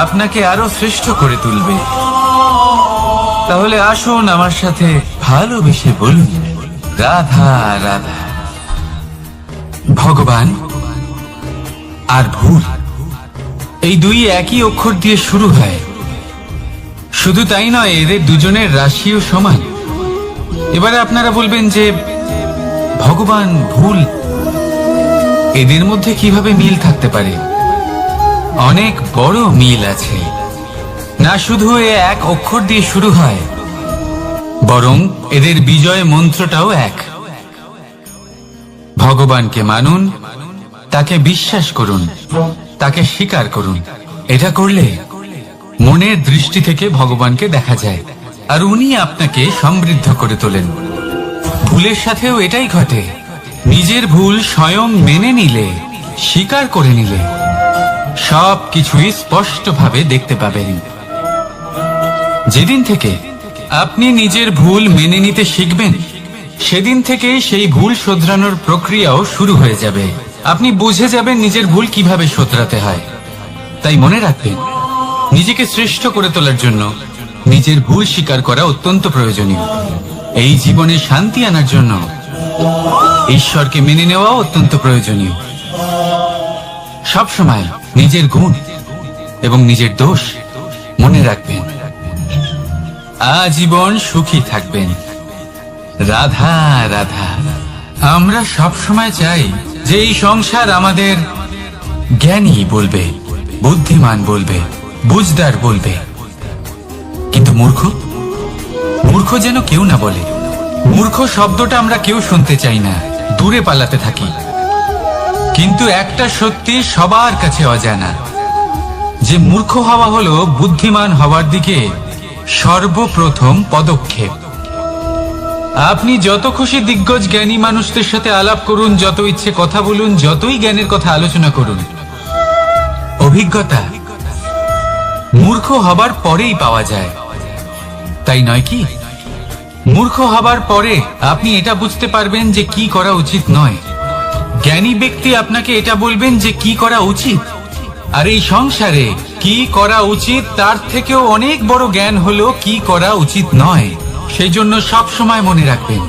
আপনাকে আরো শ্রেষ্ঠ করে তুলবে। তাহলে আসুন আমার সাথে ভালোবেসে বলুন রাধা রাধা। ভগবান আর ভুল, এই দুই একই অক্ষর দিয়ে শুরু হয়। শুধু তাই নয়, এদের দুজনের রাশিও সমান। এবারে আপনারা বলবেন যে ভগবান, ভুল, এদের মধ্যে কিভাবে মিল থাকতে পারে? অনেক বড় মিল আছে। না শুধু এ এক অক্ষর দিয়ে শুরু হয়, বরং এদের বিজয় মন্ত্রটাও এক। ভগবানকে মানুন, তাকে বিশ্বাস করুন, তাকে স্বীকার করুন। এটা করলে মনের দৃষ্টি থেকে ভগবানকে দেখা যায়, আর উনি আপনাকে সমৃদ্ধ করে তোলেন। ভুলের সাথেও এটাই ঘটে। নিজের ভুল স্বয়ং মেনে নিলে, স্বীকার করে নিলে সব কিছুই স্পষ্টভাবে দেখতে পাবেন। যেদিন থেকে আপনি নিজের ভুল মেনে নিতে শিখবেন, সেদিন থেকে সেই ভুল শোধরানোর প্রক্রিয়াও শুরু হয়ে যাবে। আপনি বুঝে যাবেন নিজের ভুল কিভাবে শোধরাতে হয়। তাই মনে রাখবেন, নিজেকে শ্রেষ্ঠ করে তোলার জন্য নিজের ভুল স্বীকার করা অত্যন্ত প্রয়োজনীয়। এই জীবনে শান্তি আনার জন্য ঈশ্বরকে মেনে নেওয়া অত্যন্ত প্রয়োজনীয়। সবসময় নিজের গুণ এবং নিজের দোষ মনে রাখবেন। আজীবন সুখী থাকবেন। রাধা রাধা। আমরা সবসময় চাই যে এই সংসার আমাদের জ্ঞানী বলবে, বুদ্ধিমান বলবে, বুঝদার বলবে, কিন্তু মূর্খ, মূর্খ যেন কেউ না বলে। মূর্খ শব্দটা আমরা কেউ শুনতে চাই না। দূরে পালাতে থাকি। কিন্তু একটা সত্যি সবার কাছে অজানা, যে মূর্খ হওয়া হলো বুদ্ধিমান হওয়ার দিকে সর্বপ্রথম পদক্ষেপ। আপনি যত খুশি দিগ্গজ জ্ঞানী মানুষদের সাথে আলাপ করুন, যত ইচ্ছে কথা বলুন, যতই জ্ঞানের কথা আলোচনা করুন, অভিজ্ঞতা মূর্খ হবার পরেই পাওয়া যায়, তাই নয় কি? মূর্খ হবার পরে আপনি এটা বুঝতে পারবেন যে কি করা উচিত নয়। জ্ঞানী ব্যক্তি আপনাকে এটা বলবেন যে কি করা উচিত। আর এই সংসারে কি করা উচিত তার থেকেও অনেক বড় জ্ঞান হলো কি করা উচিত নয়। সেই জন্য সব সময় মনে রাখবেন,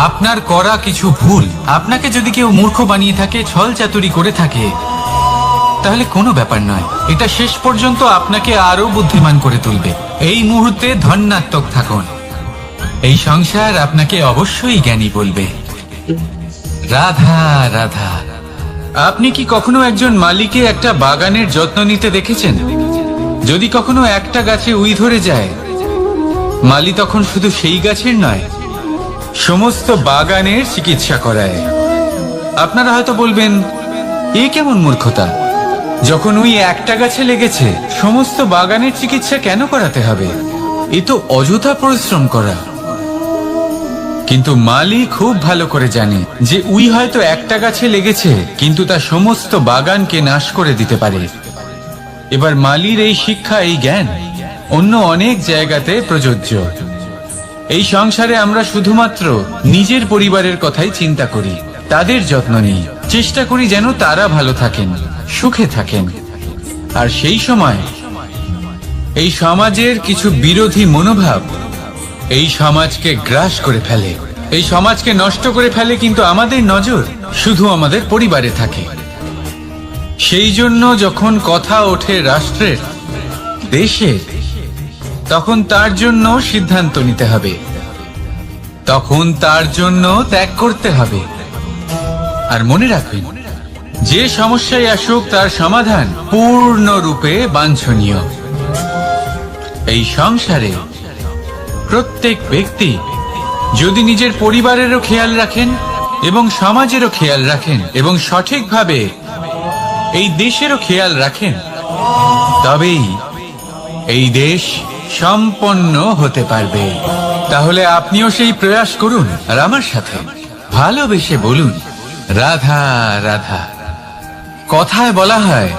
আপনার করা কিছু ভুল, আপনাকে যদি কেউ মূর্খ বানিয়ে থাকে, ছল চাতুরি করে থাকে, তাহলে কোনো ব্যাপার নয়, এটা শেষ পর্যন্ত আপনাকে আরো বুদ্ধিমান করে তুলবে। এই মুহূর্তে ধন্যাত্মক থাকুন, এই সংসার আপনাকে অবশ্যই জ্ঞানী বলবে। রাধা রাধা। আপনি কি কখনো একজন মালিকে একটা বাগানের যত্ন নিতে দেখেছেন? যদি কখনো একটা গাছে উই ধরে যায়, মালি তখন শুধু সেই গাছের নয়, সমস্ত বাগানের চিকিৎসা করায়। আপনারা হয়তো বলবেন, এ কেমন মূর্খতা, যখন উই একটা গাছে লেগেছে সমস্ত বাগানের চিকিৎসা কেন করাতে হবে? এ তো অযথা পরিশ্রম করা। কিন্তু মালি খুব ভালো করে জানে যে উই হয়তো একটা গাছে লেগেছে, কিন্তু তা সমস্ত বাগানকে নাশ করে দিতে পারে। এবার মালির এই শিক্ষা, এই জ্ঞান অন্য অনেক জায়গাতে প্রযোজ্য। এই সংসারে আমরা শুধুমাত্র নিজের পরিবারের কথাই চিন্তা করি, তাদের যত্ন নিই, চেষ্টা করি যেন তারা ভালো থাকেন, সুখে থাকেন। আর সেই সময় এই সমাজের কিছু বিরোধী মনোভাব এই সমাজকে গ্রাস করে ফেলে, এই সমাজকে নষ্ট করে ফেলে, কিন্তু আমাদের নজর শুধু আমাদের পরিবারে থাকে। সেই জন্য যখন কথা ওঠে রাষ্ট্রের, দেশের, তখন তার জন্য সিদ্ধান্ত নিতে হবে, তখন তার জন্য ত্যাগ করতে হবে। আর মনে রাখবেন, যে সমস্যায় আসুক তার সমাধান পূর্ণরূপে বাঞ্ছনীয়। এই সংসারে প্রত্যেক ব্যক্তি যদি নিজের পরিবারেরও খেয়াল রাখেন এবং সমাজেরও খেয়াল রাখেন এবং সঠিকভাবে এই দেশেরও খেয়াল রাখেন, তবেই এই দেশ সম্পন্ন হতে পারবে। তাহলে আপনিও সেই প্রয়াস করুন আর আমার সাথে ভালোবেসে বলুন, রাধা রাধা। কথায় বলা হয়,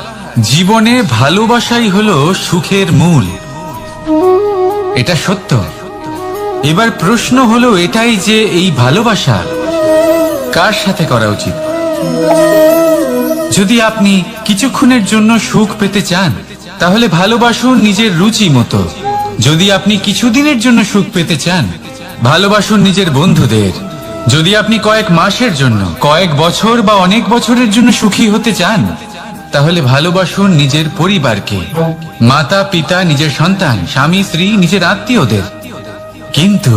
জীবনে ভালোবাসাই হলো সুখের মূল। এটা সত্য। এবার প্রশ্ন হলো এটাই যে এই ভালোবাসা কার সাথে করা উচিত? যদি আপনি কিছুক্ষণের জন্য সুখ পেতে চান, তাহলে ভালোবাসুন নিজের রুচি মতো। যদি আপনি কিছুদিনের জন্য সুখ পেতে চান, ভালোবাসুন নিজের বন্ধুদের। যদি আপনি কয়েক মাসের জন্য, কয়েক বছর বা অনেক বছরের জন্য সুখী হতে চান, তাহলে ভালোবাসুন নিজের পরিবারকে, মাতা পিতা, নিজের সন্তান, স্বামী স্ত্রী, নিজের আত্মীয়দের। কিন্তু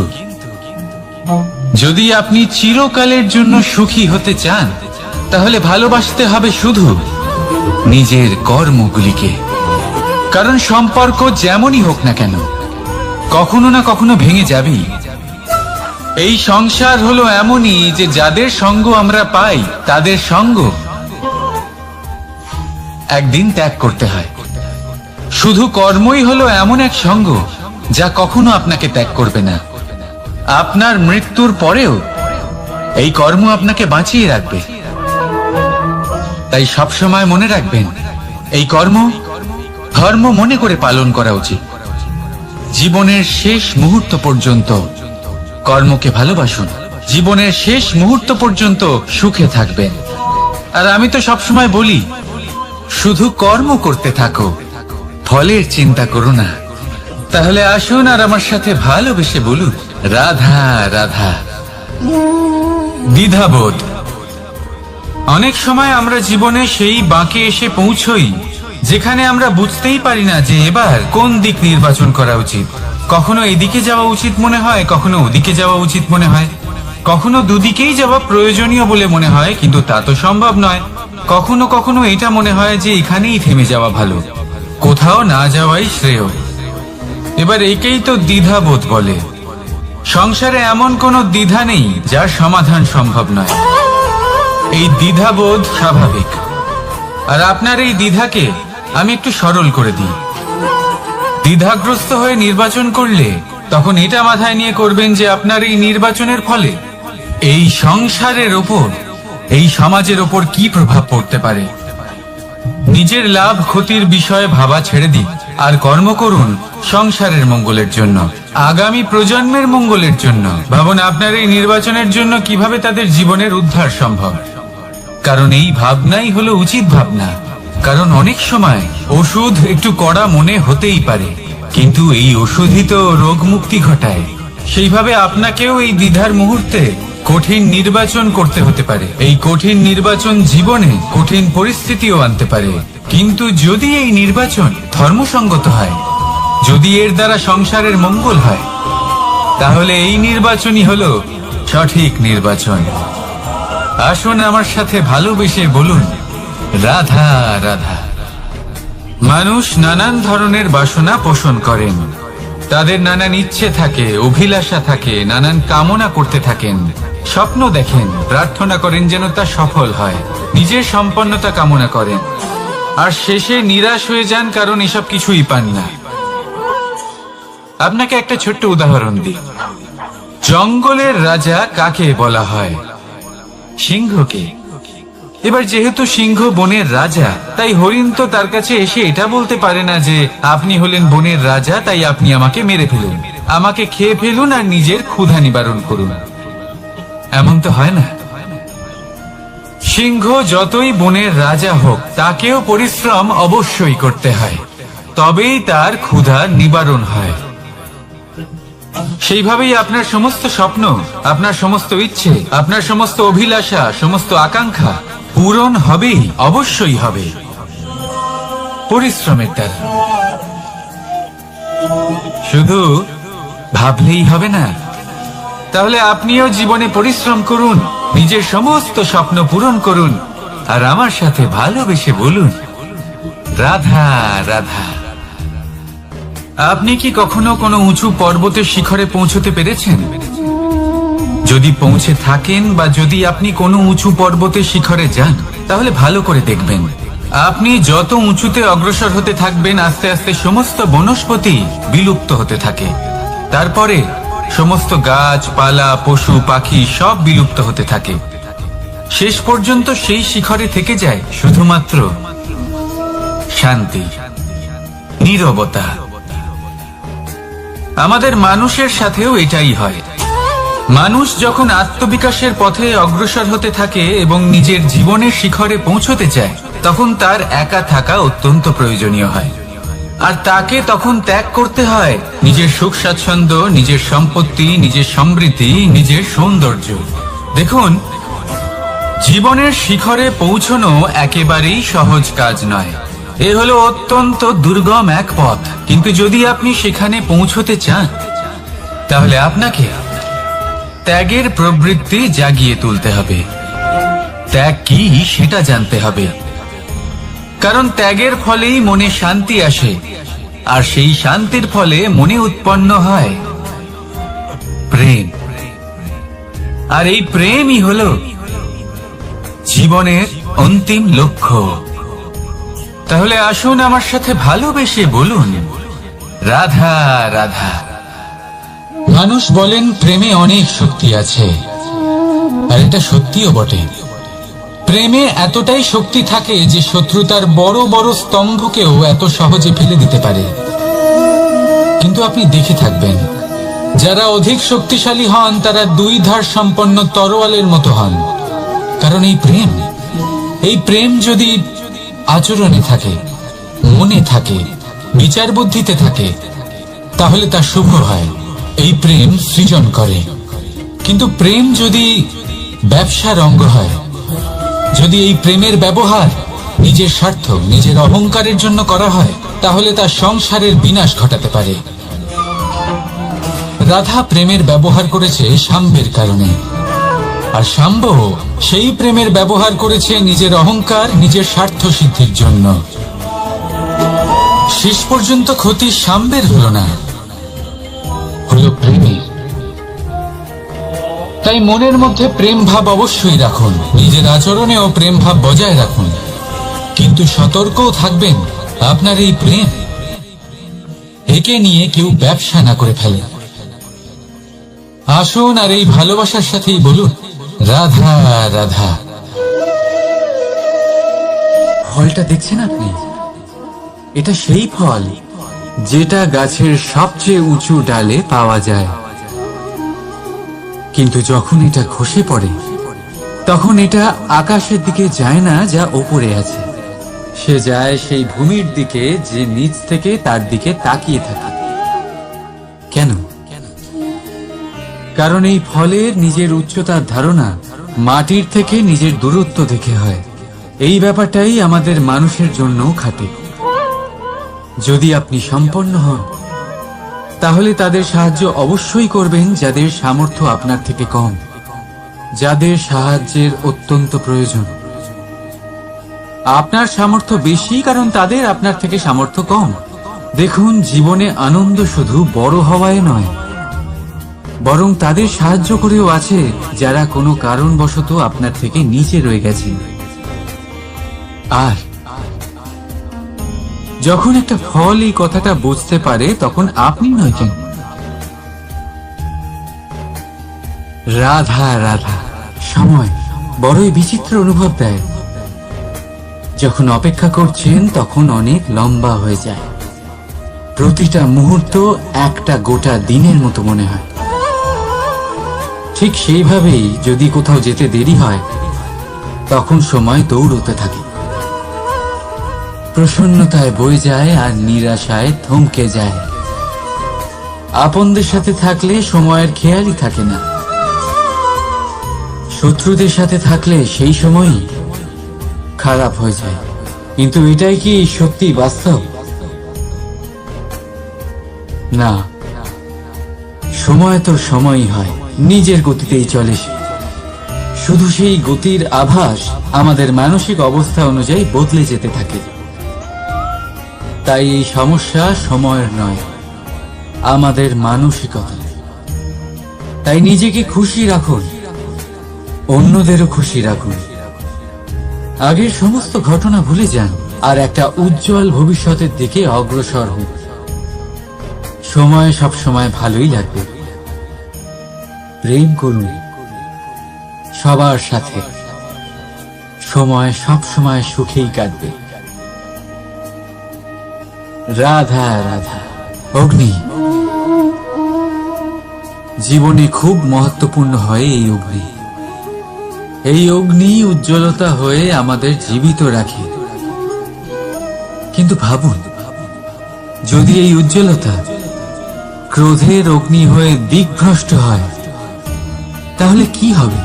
যদি আপনি চিরকালের জন্য সুখী হতে চান, তাহলে ভালোবাসতে হবে শুধু নিজের কর্মগুলিকে। কারণ সম্পর্ক যেমনই হোক না কেন, কখনো না কখনো ভেঙে যাবেই। এই সংসার হলো এমনই যে যাদের সঙ্গ আমরা পাই, তাদের সঙ্গ একদিন ত্যাগ করতে হয়। শুধু কর্মই হলো এমন এক সঙ্গ যা কখনো আপনাকে ত্যাগ করবে না। আপনার মৃত্যুর পরেও এই কর্ম আপনাকে বাঁচিয়ে রাখবে। তাই সবসময় মনে রাখবেন, এই কর্ম ধর্ম মনে করে পালন করা উচিত। জীবনের শেষ মুহূর্ত পর্যন্ত কর্মকে ভালোবাসুন, জীবনের শেষ মুহূর্ত পর্যন্ত সুখে থাকবেন। আর আমি তো সবসময় বলি, শুধু কর্ম করতে থাকো, ফলের চিন্তা করো না। তাহলে আসুন আর আমার সাথে ভালোবেসে বলুন, রাধা রাধা। দ্বিধাবোধ। অনেক সময় আমরা জীবনে সেই বাঁকে এসে পৌঁছই যেখানে আমরা বুঝতেই পারি না যে এবার কোন দিক নির্বাচন করা উচিত। কখনো এদিকে যাওয়া উচিত মনে হয়, কখনো ওদিকে যাওয়া উচিত মনে হয়, কখনো দুদিকেই যাওয়া প্রয়োজনীয় বলে মনে হয়, কিন্তু তা তো সম্ভব নয়। কখনো কখনো এটা মনে হয় যে এখানেই থেমে যাওয়া ভালো, কোথাও না যাওয়াই শ্রেয়। এবার একেই তো দ্বিধাবোধ বলে। সংসারে এমন কোনো দ্বিধা নেই যার সমাধান সম্ভব নয়। এই দ্বিধাবোধ স্বাভাবিক, আর আপনার এই দ্বিধাকে আমি একটু সরল করে দিই। দ্বিধাগ্রস্ত হয়ে নির্বাচন করলে তখন এটা মাথায় নিয়ে করবেন যে আপনার এই নির্বাচনের ফলে এই সংসারের ওপর, এই সমাজের ওপর কি প্রভাব পড়তে পারে। নিজের লাভ ক্ষতির বিষয়ে ভাবা ছেড়ে দিন আর কর্ম করুন সংসারের মঙ্গলের জন্য, আগামী প্রজন্মের মঙ্গলের জন্য। ভাবুন আপনার এই নির্বাচনের জন্য কিভাবে তাদের জীবনের উদ্ধার সম্ভব। কারণ এই ভাবনাই হলো উচিত ভাবনা। কারণ অনেক সময় ওষুধ একটু কড়া মনে হতেই পারে, কিন্তু এই ওষুধই তো রোগ মুক্তি ঘটায়। সেইভাবে আপনাকেও এই দ্বিধার মুহূর্তে কঠিন নির্বাচন করতে হতে পারে। এই কঠিন নির্বাচন জীবনে কঠিন পরিস্থিতিও আনতে পারে, কিন্তু যদি এই নির্বাচন ধর্মসঙ্গত হয়, যদি এর দ্বারা সংসারের মঙ্গল হয়, তাহলে এই নির্বাচনই হলো সঠিক নির্বাচন। আসুন আমার সাথে ভালোবেসে বলুন, রাধা রাধা। মানুষ নানান ধরনের বাসনা পোষণ করেন, তাদের নানান ইচ্ছে থাকে, অভিলাষা থাকে, নানান কামনা করতে থাকেন, স্বপ্ন দেখেন, প্রার্থনা করেন যেন তা সফল হয়, নিজের সম্পন্নতা কামনা করেন, আর শেষে নিরাশ হয়ে যান কারণ এসব কিছুই পান না। আপনাকে একটা ছোট্ট উদাহরণ দিই। জঙ্গলের রাজা কাকে বলা হয়? সিংহকে। এবার যেহেতু সিংহ বনের রাজা, তাই হরিণ তো তার কাছে এসে এটা বলতে পারে না যে আপনি হলেন বনের রাজা, তাই আপনি আমাকে মেরে ফেলুন, আমাকে খেয়ে ফেলুন আর নিজের ক্ষুধা নিবারণ করুন। এমন তো হয় না। সিংহ যতই বনের রাজা হোক, তাকেও পরিশ্রম অবশ্যই করতে হয়, তবেই তার ক্ষুধা নিবারণ হয়। সেইভাবেই আপনার সমস্ত স্বপ্ন, আপনার সমস্ত ইচ্ছে, আপনার সমস্ত অভিলাষা, সমস্ত আকাঙ্ক্ষা পূরণ হবেই, অবশ্যই হবে, পরিশ্রমের দ্বারা। শুধু ভাবলেই হবে না। তাহলে আপনিও জীবনে পরিশ্রম করুন, নিজের সমস্ত স্বপ্ন পূরণ করুন, আর আমার সাথে ভালোবেসে বলুন, রাধা রাধা। আপনি কি কখনো কোনো উঁচু পর্বতের শিখরে পৌঁছতে পেরেছেন? যদি পৌঁছে থাকেন বা যদি আপনি কোনো উঁচু পর্বতের শিখরে যান, তাহলে ভালো করে দেখবেন, আপনি যত উঁচুতে অগ্রসর হতে থাকবেন, আস্তে আস্তে সমস্ত বনস্পতি বিলুপ্ত হতে থাকে। তারপরে সমস্ত গাছপালা, পশু পাখি সব বিলুপ্ত হতে থাকে। শেষ পর্যন্ত সেই শিখরে থেকে যায় শুধুমাত্র শান্তি, নীরবতা। আমাদের মানুষের সাথেও এটাই হয়। মানুষ যখন আত্মবিকাশের পথে অগ্রসর হতে থাকে এবং নিজের জীবনের শিখরে পৌঁছতে চায়, তখন তার একা থাকা অত্যন্ত প্রয়োজনীয় হয়। আর তাকে তখন ত্যাগ করতে হয় নিজের সুখ স্বাচ্ছন্দ্য, নিজের সম্পত্তি, নিজের সমৃদ্ধি, নিজের সৌন্দর্য। দেখুন, জীবনের শিখরে পৌঁছনো একেবারেই সহজ কাজ নয়। এ হলো অত্যন্ত দুর্গম এক পথ, কিন্তু যদি আপনি সেখানে পৌঁছতে চান, তাহলে আপনাকে ত্যাগের প্রবৃত্তি জাগিয়ে তুলতে হবে। ত্যাগ কি সেটা জানতে হবে, কারণ ত্যাগের ফলেই মনে শান্তি আসে, আর সেই শান্তির ফলে মনে উৎপন্ন হয় প্রেম। আর এই প্রেমই হলো জীবনের অন্তিম লক্ষ্য। তাহলে আসুন আমার সাথে ভালোবেসে বলুন, রাধা রাধা। মানুষ বলেন প্রেমে অনেক শক্তি আছে, আর এটা সত্যিও বটে। প্রেমে এতটাই শক্তি থাকে যে শত্রুতার বড় বড় স্তম্ভকেও এত সহজে ফেলে দিতে পারে। কিন্তু আপনি দেখে থাকবেন, যারা অধিক শক্তিশালী হন তারা দুই ধার সম্পন্ন তরোয়ালের মতো হন। কারণ এই প্রেম যদি আচরণে থাকে, মনে থাকে, বিচার বুদ্ধিতে থাকে, তাহলে তা শুভ হয়। এই প্রেম সৃজন করে। কিন্তু প্রেম যদি ব্যবসার অঙ্গ হয়, যদি এই প্রেমের ব্যবহার নিজের স্বার্থ, নিজের অহংকারের জন্য করা হয়, তাহলে তা সংসারের বিনাশ ঘটাতে পারে। রাধা প্রেমের ব্যবহার করেছে শাম্বের কারণে, আর শাম্ব সেই প্রেমের ব্যবহার করেছে নিজের অহংকার, নিজের স্বার্থ সিদ্ধির জন্য। শেষ পর্যন্ত ক্ষতি শাম্বের হলো না, হলো প্রেমের। তাই মনের মধ্যে প্রেম ভাব অবশ্যই রাখুন, নিজের আচরণেও প্রেম ভাব বজায় রাখুন, কিন্তু সতর্কও থাকবেন আপনার এই প্রেম একে নিয়ে কেউ ব্যবসা না করে ফেলে। আসুন আর এই ভালোবাসার সাথেই বলুন রাধা রাধা। ফলটা দেখছেন আপনি? এটা সেই ফল যেটা গাছের সবচেয়ে উঁচু ডালে পাওয়া যায়, কিন্তু যখন এটা খসে পড়ে তখন এটা আকাশের দিকে যায় না যা ওপরে আছে, সে যায় সেই ভূমির দিকে যে নিচ থেকে তার দিকে তাকিয়ে থাকে। কেন? কারণ এই ফলের নিজের উচ্চতার ধারণা মাটির থেকে নিজের দূরত্ব দেখে হয়। এই ব্যাপারটাই আমাদের মানুষের জন্য খাটে। যদি আপনি সম্পন্ন হন তাহলে তাদের সাহায্য অবশ্যই করবেন যাদের সামর্থ্য আপনার থেকে কম, যাদের সাহায্যের অত্যন্ত প্রয়োজন। আপনার সামর্থ্য বেশি কারণ তাদের আপনার থেকে সামর্থ্য কম। দেখুন, জীবনে আনন্দ শুধু বড় হওয়ায় নয়, বরং তাদের সাহায্য করেও আছে যারা কোনো কারণবশত আপনার থেকে নিচে রয়ে গেছেন। আর যখন একটা ফল এই কথাটা বুঝতে পারে তখন আপনি নয় কেন, রাধা রাধা। সময় বড়ই বিচিত্র অনুভব দেয়। যখন অপেক্ষা করছেন তখন অনেক লম্বা হয়ে যায়। প্রতিটা মুহূর্ত একটা গোটা দিনের মতো মনে হয়। ঠিক সেইভাবেই যদি কোথাও যেতে দেরি হয় তখন সময় দৌড়তে থাকে, প্রসন্নতায় বয়ে যায় আর নিরাশায় থমকে যায়। আপনদের সাথে থাকলে সময়ের খেয়ালই থাকে না, শত্রুদের সাথে থাকলে সেই সময়ই খারাপ হয়ে যায়। কিন্তু এটাই কি সত্যি বাস্তব? না, সময় তো সময়ই হয়, নিজের গতিতেই চলে। শুধু সেই গতির আভাস আমাদের মানসিক অবস্থা অনুযায়ী বদলে যেতে থাকে। তাই এই সমস্যা সময়ের নয়, আমাদের মানসিকতা। তাই নিজেকে খুশি রাখুন, অন্যদেরও খুশি রাখুন। আগের সমস্ত ঘটনা ভুলে যান আর একটা উজ্জ্বল ভবিষ্যতের দিকে অগ্রসর হন। সময় সব সময় ভালোই লাগবে। প্রেম করুন সবার সাথে, সময় সব সময় সুখেই কাটবে। রাধা রাধা। অগ্নি জীবনে খুব মহত্বপূর্ণ হয়। এই অগ্নি উজ্জ্বলতা হয়ে আমাদের জীবিত রাখে। কিন্তু ভাবুন, যদি এই উজ্জ্বলতা ক্রোধের অগ্নি হয়ে দিকভ্রষ্ট হয় তাহলে কি হবে?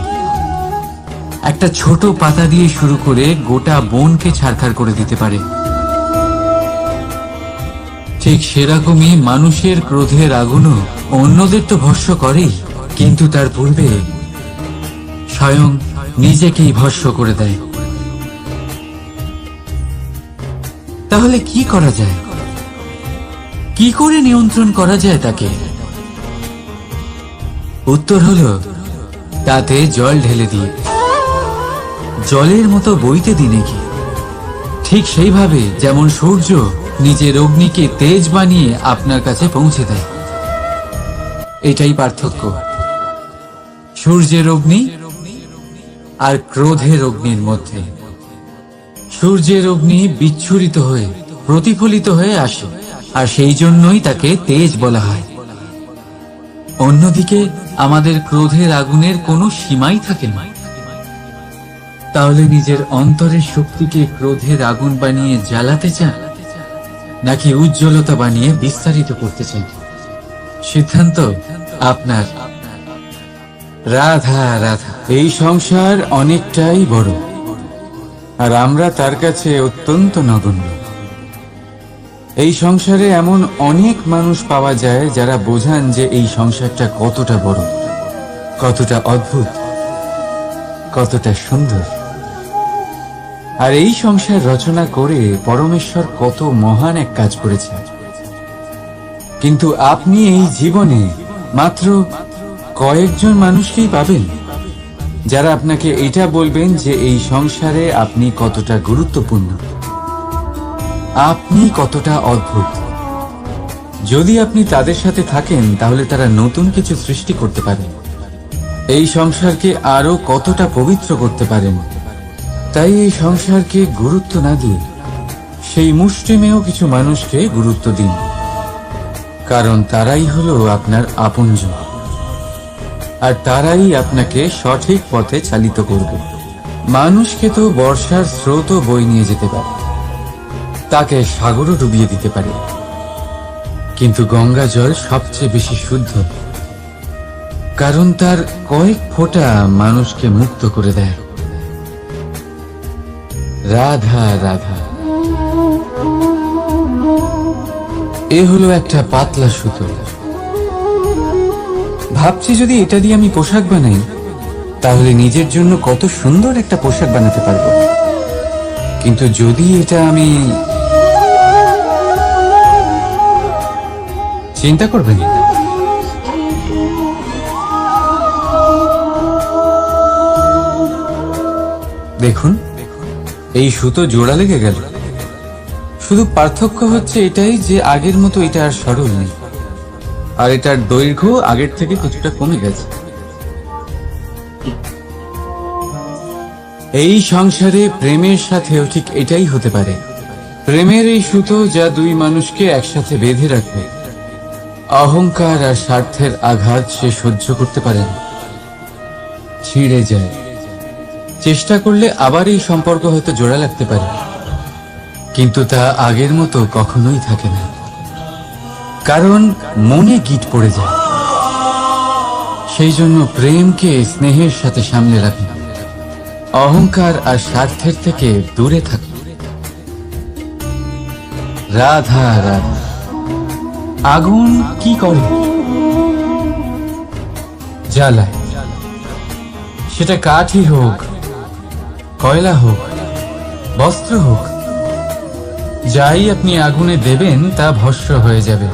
একটা ছোট পাতা দিয়ে শুরু করে গোটা বনকে ছারখার করে দিতে পারে। ঠিক সেরকমই মানুষের ক্রোধের আগুনও অন্যদের তো ভস্ম করেই, কিন্তু তার পূর্বে স্বয়ং নিজেকেই ভস্ম করে দেয়। তাহলে কি করা যায়? কি করে নিয়ন্ত্রণ করা যায় তাকে? উত্তর হলো তাতে জল ঢেলে দিয়ে, জলের মতো বইতে দিনে কি। ঠিক সেইভাবে যেমন সূর্য নিজের অগ্নিকে তেজ বানিয়ে আপনার কাছে পৌঁছে দেয়। এটাই পার্থক্য সূর্যের অগ্নি আর ক্রোধের অগ্নির মধ্যে। সূর্যের অগ্নি বিচ্ছুরিত হয়ে প্রতিফলিত হয়ে আসে, আর সেই জন্যই তাকে তেজ বলা হয়। অন্যদিকে আমাদের ক্রোধের আগুনের কোনো সীমাই থাকে না। তাহলে নিজের অন্তরের শক্তিকে ক্রোধের আগুন বানিয়ে জ্বালাতে চান, নাকি উজ্জ্বলতা বানিয়ে বিস্তারিত করতে চান? সিদ্ধান্ত আপনার। রাধা রাধা। এই সংসার অনেকটাই বড়, আর আমরা তার কাছে অত্যন্ত নগণ্য। এই সংসারে এমন অনেক মানুষ পাওয়া যায় যারা বোঝান যে এই সংসারটা কতটা বড়, কতটা অদ্ভুত, কতটা সুন্দর। আর এই সংসার রচনা করে পরমেশ্বর কত মহান এক কাজ করেছে। কিন্তু আপনি এই জীবনে মাত্র কয়েকজন মানুষকেই পাবেন যারা আপনাকে এটা বলবেন যে এই সংসারে আপনি কতটা গুরুত্বপূর্ণ, আপনি কতটা অদ্ভুত। যদি আপনি তাদের সাথে থাকেন তাহলে তারা নতুন কিছু সৃষ্টি করতে পারেন, এই সংসারকে আরো কতটা পবিত্র করতে পারেন। তাই এই সংসারকে গুরুত্ব না দিয়ে সেই মুষ্টিমেয় কিছু মানুষকে গুরুত্ব দিন, কারণ তারাই হলো আপনার আপনজন, আর তারাই আপনাকে সঠিক পথে চালিত করবে। মানুষকে তো বর্ষার স্রোতও বই নিয়ে যেতে পারে, তাকে সাগরও ডুবিয়ে দিতে পারে, কিন্তু গঙ্গা জল সবচেয়ে বেশি শুদ্ধ, কারণ তার কয়েক ফোঁটা মানুষকে মুক্ত করে দেয়। রাধা রাধা। এ হলো একটা পাতলা সুতো। ভাবছি যদি এটা দিয়ে আমি পোশাক বানাই তাহলে নিজের জন্য কত সুন্দর একটা পোশাক বানাতে পারবো, কিন্তু যদি এটা আমি চিন্তা করবেন, দেখুন এই সুতো জোড়া লেগে গেল। শুধু পার্থক্য হচ্ছে এটাই যে আগের মতো এটা আর সরল নেই, আর এটার দৈর্ঘ্য আগের থেকে কিছুটা কমে গেছে। এই সংসারে প্রেমের সাথেও ঠিক এটাই হতে পারে। প্রেমের এই সুতো যা দুই মানুষকে একসাথে বেঁধে রাখবে। অহংকার আর স্বার্থের আঘাত সে সহ্য করতে পারে না, ছিঁড়ে যায়। চেষ্টা করলে আবার এই সম্পর্ক হয়তো জোড়া লাগতে পারে, কিন্তু তা আগের মতো কখনোই থাকে না, কারণ মনে গিট পড়ে যায়। সেই জন্য প্রেমকে স্নেহের সাথে সামলে রাখুন, অহংকার আর স্বার্থের থেকে দূরে থাকুন। রাধা রাধা। আগুন কি করে? জ্বালায়, সেটা কাঠই হোক, কয়লা হোক, বস্ত্র হোক, যাই আপনি আগুনে দেবেন তা ভস্ম হয়ে যাবে।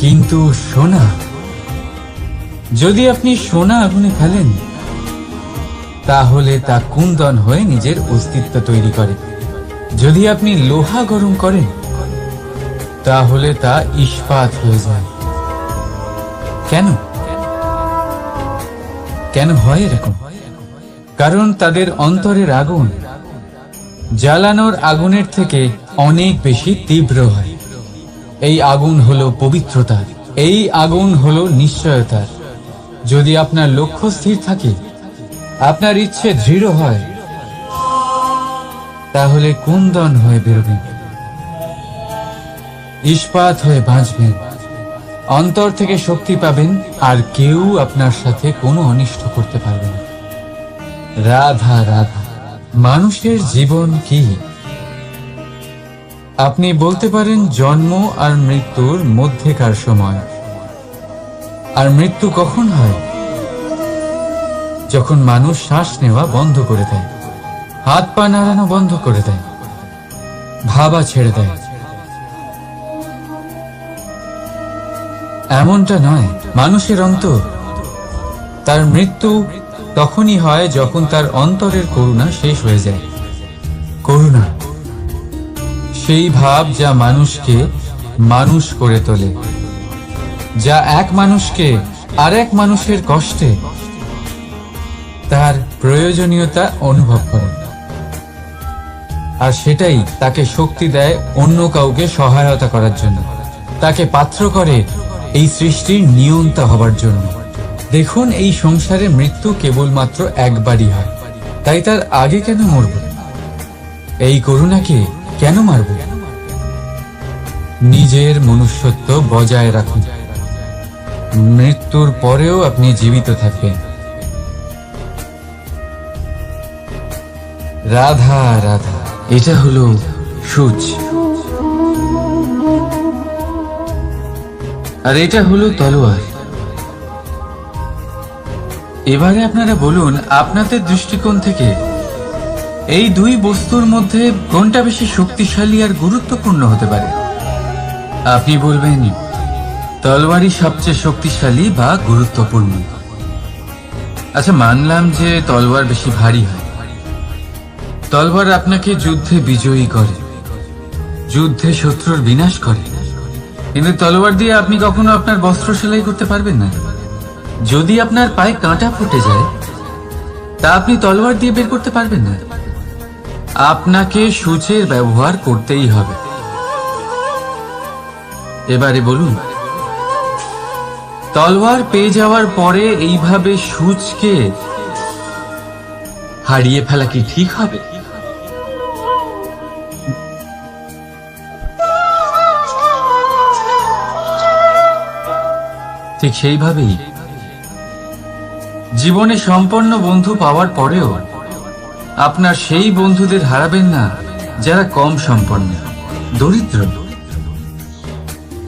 কিন্তু সোনা, যদি আপনি সোনা আগুনে ফেলেন তাহলে তা কুন্দন হয়ে নিজের অস্তিত্ব তৈরি করে। যদি আপনি লোহা গরম করেন তাহলে তা ইস্পাত হয়ে যায়। কেন কেন হয় এরকম? কারণ তাদের অন্তরের আগুন জ্বালানোর আগুনের থেকে অনেক বেশি তীব্র হয়। এই আগুন হলো পবিত্রতার, এই আগুন হলো নিশ্চয়তার। যদি আপনার লক্ষ্য স্থির থাকে, আপনার ইচ্ছে দৃঢ় হয়, তাহলে কুন্দন হয়ে বেরোবেন, ইস্পাত হয়ে বাঁচবেন, অন্তর থেকে শক্তি পাবেন, আর কেউ আপনার সাথে কোনো অনিষ্ট করতে পারবে না। রাধা রাধা। মানুষের জীবন কি? আপনি বলতে পারেন জন্ম আর মৃত্যুর মধ্যেকার সময়। আর মৃত্যু কখন হয়? যখন মানুষ শ্বাস নেওয়া বন্ধ করে দেয়, হাত পা নাড়ানো বন্ধ করে দেয়, ভাবা ছেড়ে দেয়। এমনটা নয়, মানুষের অন্তর, তার মৃত্যু তখনই হয় যখন তার অন্তরের করুণা শেষ হয়ে যায়। করুণা সেই ভাব যা মানুষকে মানুষ করে তোলে, যা এক মানুষকে আরেক মানুষের কষ্টে তার প্রয়োজনীয়তা অনুভব করে, আর সেটাই তাকে শক্তি দেয় অন্য কাউকে সহায়তা করার জন্য, তাকে পাত্র করে এই সৃষ্টির নিয়ন্তা হবার জন্য। দেখুন, এই সংসারে মৃত্যু কেবলমাত্র একবারই হয়, তাই তার আগে কেন মরব? এই করুণাকে কেন মারব? নিজের মনুষ্যত্ব বজায় রাখুন, মৃত্যুর পরেও আপনি জীবিত থাকবেন। রাধা রাধা। এটা হলো সূচ, আর এটা হলো তলোয়ার। এবারে আপনারা বলুন, আপনাদের দৃষ্টিকোণ থেকে এই দুই বস্তুর মধ্যে কোনটা বেশি শক্তিশালী আর গুরুত্বপূর্ণ হতে পারে? আপনি বলবেন তলোয়ারই সবচেয়ে শক্তিশালী বা গুরুত্বপূর্ণ। আচ্ছা, মানলাম যে তলোয়ার বেশি ভারী হয়। তলোয়ার আপনাকে যুদ্ধে বিজয়ী করে, যুদ্ধে শত্রুর বিনাশ করে, কিন্তু তলোয়ার দিয়ে আপনি কখনো আপনার বস্ত্র সেলাই করতে পারবেন না। যদি আপনার পায়ে কাঁটা ফুটে যায়, তা আপনি তলোয়ার দিয়ে বের করতে পারবেন না। আপনাকে সূচের ব্যবহার করতেই হবে। এবারে বলুন, তলোয়ার পেয়ে যাওয়ার পরে এইভাবে সূচকে হারিয়ে ফেলা কি ঠিক হবে? ঠিক সেইভাবেই জীবনে সম্পন্ন বন্ধু পাওয়ার পরেও আপনার সেই বন্ধুদের হারাবেন না যারা কম সম্পন্ন, দরিদ্র।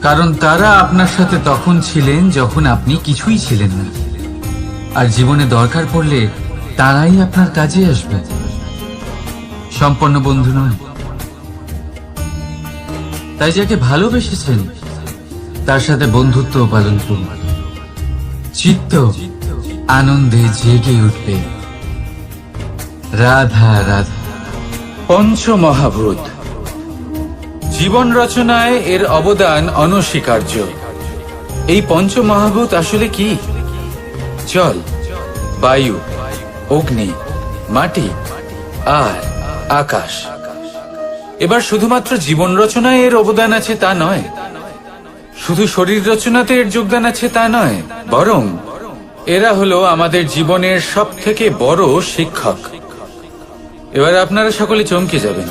কারণ তারা আপনার সাথে তখন ছিলেন যখন আপনি কিছুই ছিলেন না, আর জীবনে দরকার পড়লে তারাই আপনার কাজে আসবে, সম্পন্ন বন্ধু নয়। তাই যাকে ভালোবেসেছেন তার সাথে বন্ধুত্ব পালন করুন। চিত্ত আনন্দে জেগে উঠবে। রাধা রাধা। পঞ্চমহাভূত জীবন রচনায় এর অবদান অনস্বীকার্য। এই পঞ্চমহাভূত আসলে কি? জল, বায়ু, অগ্নি, মাটি আর আকাশ। এবার শুধুমাত্র জীবন রচনায় এর অবদান আছে তা নয়, শুধু শরীর রচনাতে এর যোগদান আছে তা নয়, বরং এরা হলো আমাদের জীবনের সবথেকে বড় শিক্ষক। এবার আপনারা সকলে চমকে যাবেন,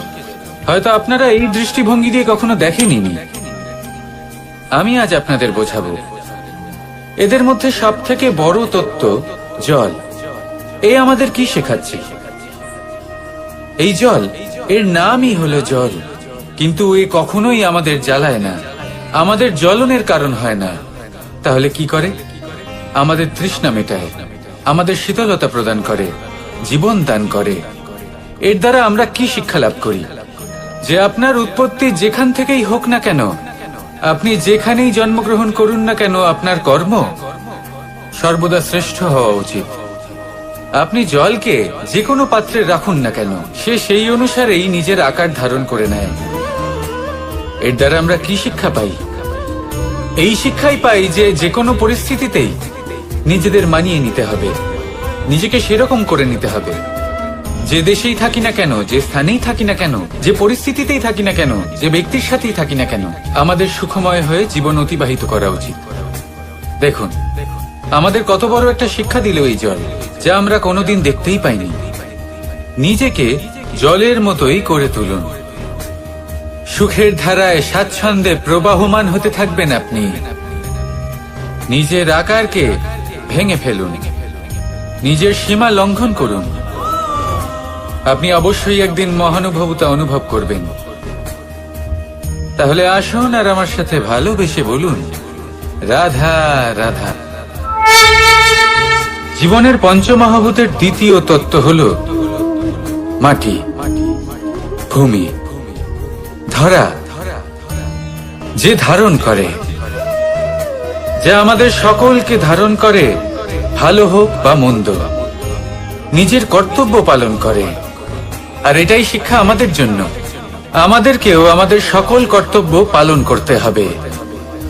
হয়তো আপনারা এই দৃষ্টিভঙ্গি দিয়ে কখনো দেখেননি। আমি আজ আপনাদের বোঝাবো। এদের মধ্যে সবথেকে বড় তত্ত্ব জল। এ আমাদের কি শেখাচ্ছে? এই জল, এর নামই হলো জল, কিন্তু এ কখনোই আমাদের জ্বালায় না, আমাদের জ্বলনের কারণ হয় না। তাহলে কি করে? আমাদের তৃষ্ণা মেটায়, আমাদের শীতলতা প্রদান করে, জীবন দান করে। এর দ্বারা আমরা কি শিক্ষা লাভ করি? যে আপনার উৎপত্তি যেখান থেকেই হোক না কেন, আপনি যেখানেই জন্মগ্রহণ করুন না কেন, আপনার কর্ম সর্বদা শ্রেষ্ঠ হওয়া উচিত। আপনি জলকে যে কোনো পাত্রে রাখুন না কেন, সে সেই অনুসারেই নিজের আকার ধারণ করে নেয়। এর দ্বারা আমরা কি শিক্ষা পাই? এই শিক্ষাই পাই যে যে কোনো পরিস্থিতিতেই নিজেদের মানিয়ে নিতে হবে, নিজেকে সেরকম করে নিতে হবে। যে দেশেই থাকি না কেন, যে স্থানেই থাকি না কেন, যে পরিস্থিতিতেই থাকি না কেন, যে ব্যক্তির সাথেই থাকি না কেন, আমাদের সুখময় হয়ে জীবন অতিবাহিত করা উচিত। দেখুন, আমাদের কত বড় একটা শিক্ষা দিল এই জল, যা আমরা কোনোদিন দেখতেই পাইনি। নিজেকে জলের মতোই করে তুলুন। সুখের ধারায় স্বাচ্ছন্দ্যে প্রবাহমান হতে থাকবেন আপনি। নিজের আকারকে ভেঙে ফেলুন, নিজের সীমা লঙ্ঘন করুন। আপনি অবশ্যই একদিন মহানুভবতা অনুভব করবেন। তাহলে আসুন আর আমার সাথে ভালোবেসে বলুন, রাধা রাধা। জীবনের পঞ্চমহাভূতের দ্বিতীয় তত্ত্ব হল মাটি, ভূমি, ধরা, যে ধারণ করে, যা আমাদের সকলকে ধারণ করে, ভালো হোক বা মন্দ, নিজের কর্তব্য পালন করে। আর এটাই শিক্ষা আমাদের জন্য। আমাদেরকেও আমাদের সকল কর্তব্য পালন করতে হবে,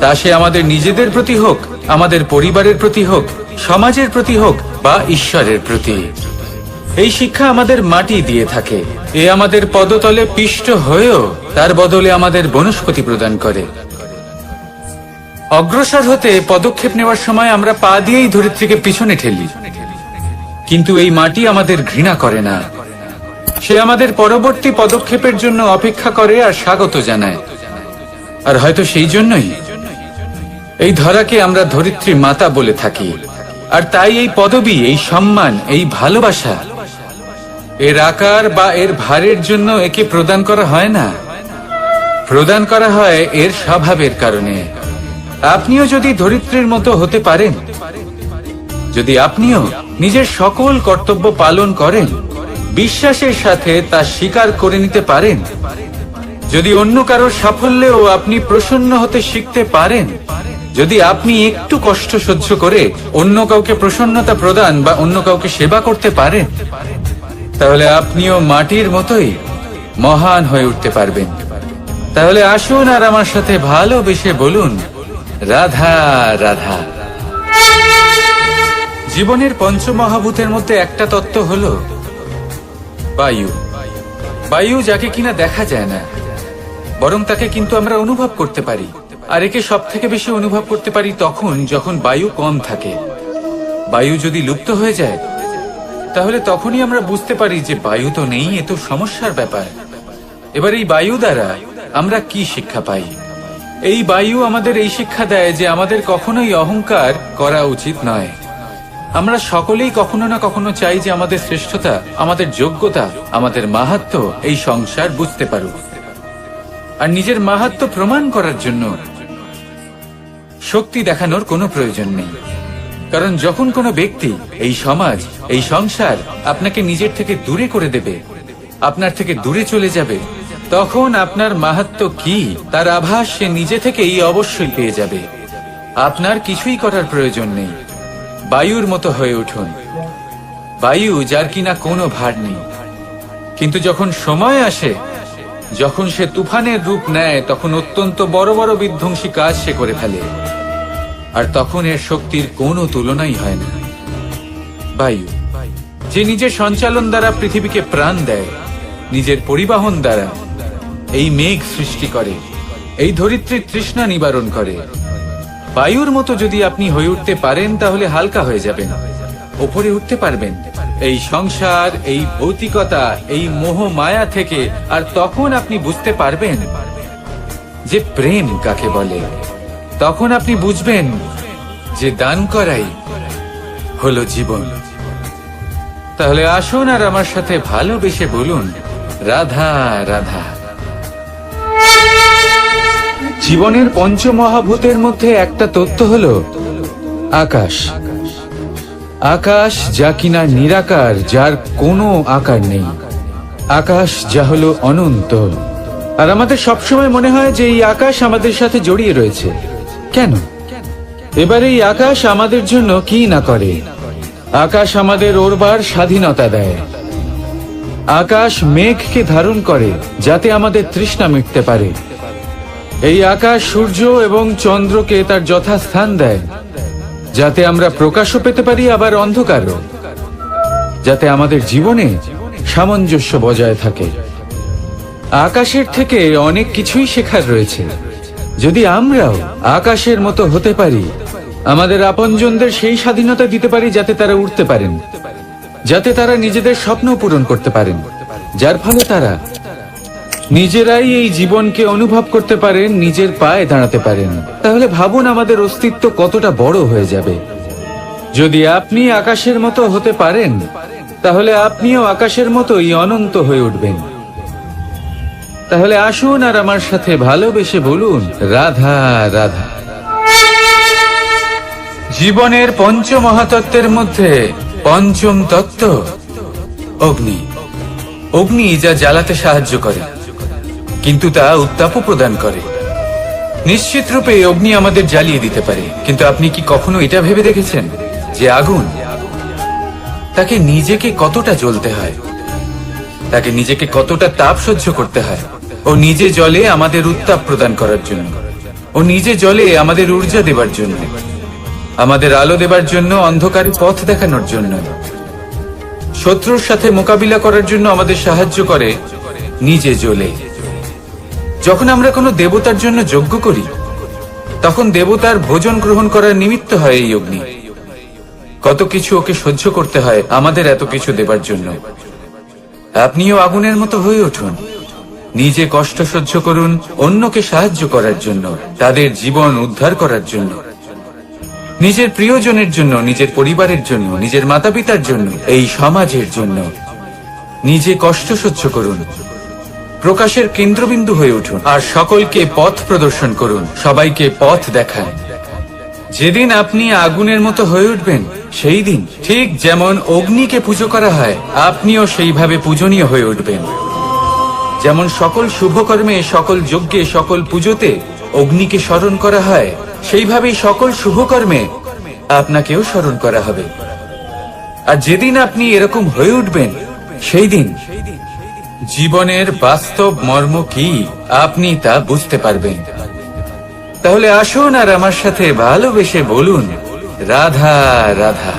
তা সে আমাদের নিজেদের প্রতি হোক, আমাদের পরিবারের প্রতি হোক, সমাজের প্রতি হোক বা ঈশ্বরের প্রতি। এই শিক্ষা আমাদের মাটি দিয়ে থাকে। এ আমাদের পদতলে পিষ্ট হয়েও তার বদলে আমাদের বনস্পতি প্রদান করে। অগ্রসর হতে পদক্ষেপ নেওয়ার সময় আমরা পা দিয়েই ধরিত্রীকে পিছনে ঠেলি, কিন্তু এই মাটি আমাদের ঘৃণা করে না। সে আমাদের পরবর্তী পদক্ষেপের জন্য অপেক্ষা করে আর স্বাগত জানায়। আর হয়তো সেই জন্যই এই ধরাকে আমরা ধরিত্রী মাতা বলে থাকি। আর তাই এই পদবী, এই সম্মান, এই ভালোবাসা এর আকার বা এর ভারের জন্য একে প্রদান করা হয় না, প্রদান করা হয় এর স্বভাবের কারণে। আপনিও যদি ধরিত্রীর মতো হতে পারেন, যদি আপনিও নিজের সকল কর্তব্য পালন করেন, বিশ্বাসের সাথে তা স্বীকার করে নিতে পারেন, যদি অন্য কারোর সাফল্যেও আপনি প্রসন্ন হতে শিখতে পারেন, যদি আপনি একটু কষ্ট সহ্য করে অন্য কাউকে প্রসন্নতা প্রদান বা অন্য কাউকে সেবা করতে পারেন, তাহলে আপনিও মাটির মতোই মহান হয়ে উঠতে পারবেন। তাহলে আসুন আর আমার সাথে ভালোবেসে বলুন, রাধা রাধা। জীবনের পঞ্চমহাভূতের মধ্যে একটা তত্ত্ব হলো বায়ু। বায়ু যাকে কিনা দেখা যায় না, বরং তাকে কিন্তু আমরা অনুভব করতে পারি। আর একে সব থেকে বেশি অনুভব করতে পারি তখন যখন বায়ু কম থাকে। বায়ু যদি লুপ্ত হয়ে যায়, তাহলে তখনই আমরা বুঝতে পারি যে বায়ু তো নেই, এ তো সমস্যার ব্যাপার। এবার এই বায়ু দ্বারা আমরা কি শিক্ষা পাই? এই বায়ু আমাদের এই শিক্ষা দেয় যে আমাদের কখনোই অহংকার করা উচিত নয়। আমরা সকলেই কখনো না কখনো চাই যে আমাদের শ্রেষ্ঠতা, আমাদের যোগ্যতা, আমাদের মাহাত্ম্য এই সংসার বুঝতে পারুক। আর নিজের মাহাত্ম্য প্রমাণ করার জন্য শক্তি দেখানোর কোনো প্রয়োজন নেই। কারণ যখন কোনো ব্যক্তি, এই সমাজ, এই সংসার আপনাকে নিজের থেকে দূরে করে দেবে, আপনার থেকে দূরে চলে যাবে, তখন আপনার মাহাত্ম্য কি তার আভাস সে নিজে থেকেই অবশ্যই পেয়ে যাবে। আপনার কিছুই করার প্রয়োজন নেই। বায়ুর মতো হয়ে উঠুন। বায়ু যার কিনা কোনো ভার নেই, কিন্তু যখন সময় আসে, যখন সে তুফানের রূপ নেয়, তখন অত্যন্ত বড় বড় বিধ্বংসী কাজ সে করে ফেলে। আর তখন এর শক্তির কোনো তুলনাই হয় না। বায়ু যে নিজের সঞ্চালন দ্বারা পৃথিবীকে প্রাণ দেয়, নিজের পরিবহন দ্বারা এই মেঘ সৃষ্টি করে, এই ধরিত্রীর তৃষ্ণা নিবারণ করে। বায়ুর মতো যদি আপনি হয়ে উঠতে পারেন, তাহলে হালকা হয়ে যাবেন, ওপরে উঠতে পারবেন এই সংসার, এই ভৌতিকতা, এই মোহ মায়া থেকে। আর তখন আপনি বুঝতে পারবেন যে প্রেম কাকে বলে। তখন আপনি বুঝবেন যে দান করাই হলো জীবন। তাহলে আসুন আর আমার সাথে ভালোবেসে বলুন, রাধা রাধা। জীবনের পঞ্চমহাভূতের মধ্যে একটা তত্ত্ব হলো আকাশ। আকাশ যা কিনা নিরাকার, যার কোনো আকার নেই। আকাশ যা হলো অনন্ত। আর আমাদের সবসময় মনে হয় যে এই আকাশ আমাদের সাথে জড়িয়ে রয়েছে। কেন? এবার এই আকাশ আমাদের জন্য কি না করে। আকাশ আমাদের ওড়বার স্বাধীনতা দেয়। আকাশ মেঘকে ধারণ করে যাতে আমাদের তৃষ্ণা মিটতে পারে। এই আকাশ সূর্য এবং চন্দ্রকে তার যথাস্থান দেয়, যাতে আমরা প্রকাশও পেতে পারি, আবার অন্ধকারও, যাতে আমাদের জীবনে সামঞ্জস্য বজায় থাকে। আকাশের থেকে অনেক কিছুই শেখার রয়েছে। যদি আমরাও আকাশের মতো হতে পারি, আমাদের আপনজনদের সেই স্বাধীনতা দিতে পারি যাতে তারা উঠতে পারেন, যাতে তারা নিজেদের স্বপ্ন পূরণ করতে পারেন, যার ফলে তারা নিজেরাই এই জীবনকে অনুভব করতে পারেন, নিজের পায়ে দাঁড়াতে পারেন, তাহলে ভাবুন আমাদের অস্তিত্ব কতটা বড় হয়ে যাবে। যদি আপনি আকাশের মতো হতে পারেন, তাহলে আপনিও আকাশের মতোই অনন্ত হয়ে উঠবেন। তাহলে আসুন আর আমার সাথে ভালোবেসে বলুন, রাধা রাধা। জীবনের পঞ্চমহাতত্ত্বের মধ্যে পঞ্চম তত্ত্ব অগ্নি। অগ্নি যা জ্বালাতে সাহায্য করে, কিন্তু তা উত্তাপও প্রদান করে। নিশ্চিত রূপে অগ্নি আমাদের জ্বালিয়ে দিতে পারে, কিন্তু আপনি কি কখনো এটা ভেবে দেখেছেন যে আগুন, তাকে নিজেকে কতটা জ্বলতে হয়, তাকে নিজেকে কতটা তাপ সহ্য করতে হয়। ও নিজে জ্বলে আমাদের উত্তাপ প্রদান করার জন্য, ও নিজে জ্বলে আমাদের ঊর্জা দেবার জন্য, আমাদের আলো দেবার জন্য, অন্ধকারে পথ দেখানোর জন্য, শত্রুর সাথে মোকাবিলা করার জন্য আমাদের সাহায্য করে, নিজে জ্বলে। যখন আমরা কোনো দেবতার জন্য যজ্ঞ করি, তখন দেবতার ভোজন গ্রহণ করার নিমিত্ত হয় এই অগ্নি। কত কিছু ওকে সহ্য করতে হয় আমাদের এত কিছু দেবার জন্য। আপনিও আগুনের মতো হয়ে উঠুন, নিজে কষ্ট সহ্য করুন অন্যকে সাহায্য করার জন্য, তাদের জীবন উদ্ধার করার জন্য, নিজের প্রিয়জনের জন্য, নিজের পরিবারের জন্য, নিজের মাতা পিতার জন্য, এই সমাজের জন্য। নিজে কষ্ট সহ্য করুন, প্রকাশের কেন্দ্রবিন্দু হয়ে উঠুন, আর সকলকে পথ প্রদর্শন করুন, সবাইকে পথ দেখান। যেদিন আপনি আগুনের মতো হয়ে উঠবেন, সেই দিন ঠিক যেমন অগ্নিকে পুজো করা হয়, আপনিও সেইভাবে পূজনীয় হয়ে উঠবেন। যেমন সকল শুভকর্মে, সকল যজ্ঞে, সকল পুজোতে অগ্নিকে স্মরণ করা হয়, সেইভাবেই সকল শুভকর্মে আপনাকেও স্মরণ করা হবে। আর যেদিন আপনি এরকম হয়ে উঠবেন, সেই দিন জীবনের বাস্তব মর্ম কি আপনি তা বুঝতে পারবেন। তাহলে আসুন আর আমার সাথে ভালোবেসে বলুন, রাধা রাধা।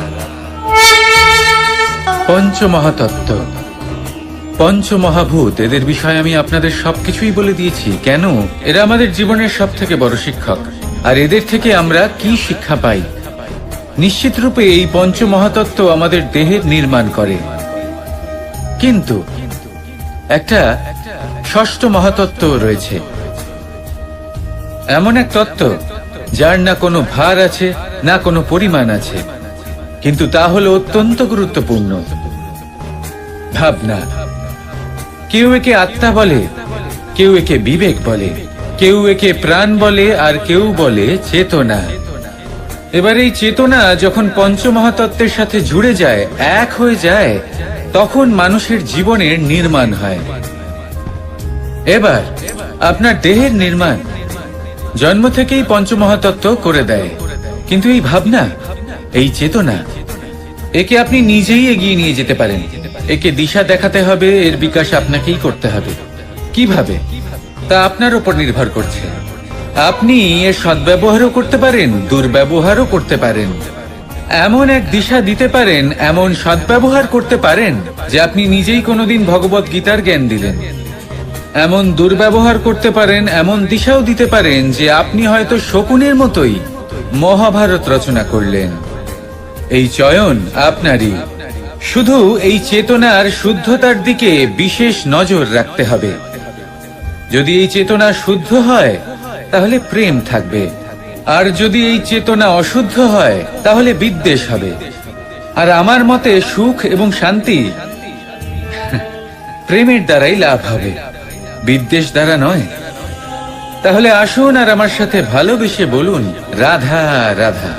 পঞ্চমহাতত্ত্ব, পঞ্চমহাভূত, এদের বিষয়ে আমি আপনাদের সবকিছুই বলে দিয়েছি। কেন? এরা আমাদের জীবনের সব থেকে বড় শিক্ষক। আর এদের থেকে আমরা কি শিক্ষা পাই? নিশ্চিত রূপে এই পঞ্চমহাতত্ত্ব আমাদের দেহের নির্মাণ করে, কিন্তু একটা ষষ্ঠ মহাতত্ত্ব রয়েছে, এমন এক তত্ত্ব যার না কোনো ভার আছে, না কোনো পরিমাণ আছে, কিন্তু তা হলো অত্যন্ত গুরুত্বপূর্ণ, ভাবনা। কেউ একে আত্মা বলে, কেউ একে বিবেক বলে, কেউ একে প্রাণ বলে, আর কেউ বলে চেতনা। এবার এই চেতনা যখন পঞ্চমহাতত্ত্বের সাথে জুড়ে যায়, এক হয়ে যায়, তখন মানুষের জীবনের নির্মাণ হয়। এবার আপনার দেহের নির্মাণ জন্ম থেকেই পঞ্চমহাতত্ত্ব করে দেয়, কিন্তু এই ভাবনা, এই চেতনা, একে আপনি নিজেই এগিয়ে নিয়ে যেতে পারেন। একে দিশা দেখাতে হবে, এর বিকাশ আপনাকেই করতে হবে। কিভাবে? তা আপনার উপর নির্ভর করছে। আপনি এর সদ্ব্যবহারও করতে পারেন, দুর্ব্যবহারও করতে পারেন। এমন এক দিশা দিতে পারেন, এমন সদ্ব্যবহার করতে পারেন যে আপনি নিজেই কোনোদিন ভগবত গীতার জ্ঞান দিলেন। এমন দুর্ব্যবহার করতে পারেন, এমন দিশাও দিতে পারেন যে আপনি হয়তো শকুনের মতোই মহাভারত রচনা করলেন। এই চয়ন আপনারই। শুধু এই চেতনার শুদ্ধতার দিকে বিশেষ নজর রাখতে হবে। যদি এই চেতনা শুদ্ধ হয়, তাহলে প্রেম থাকবে, আর যদি এই চেতনা অশুদ্ধ হয়, তাহলে বিদ্বেষ হবে। আর আমার মতে সুখ এবং শান্তি প্রেমের দ্বারাই লাভ হবে, বিদ্বেষ দ্বারা নয়। তাহলে আসুন আর আমার সাথে ভালোবেসে বলুন, রাধা রাধা।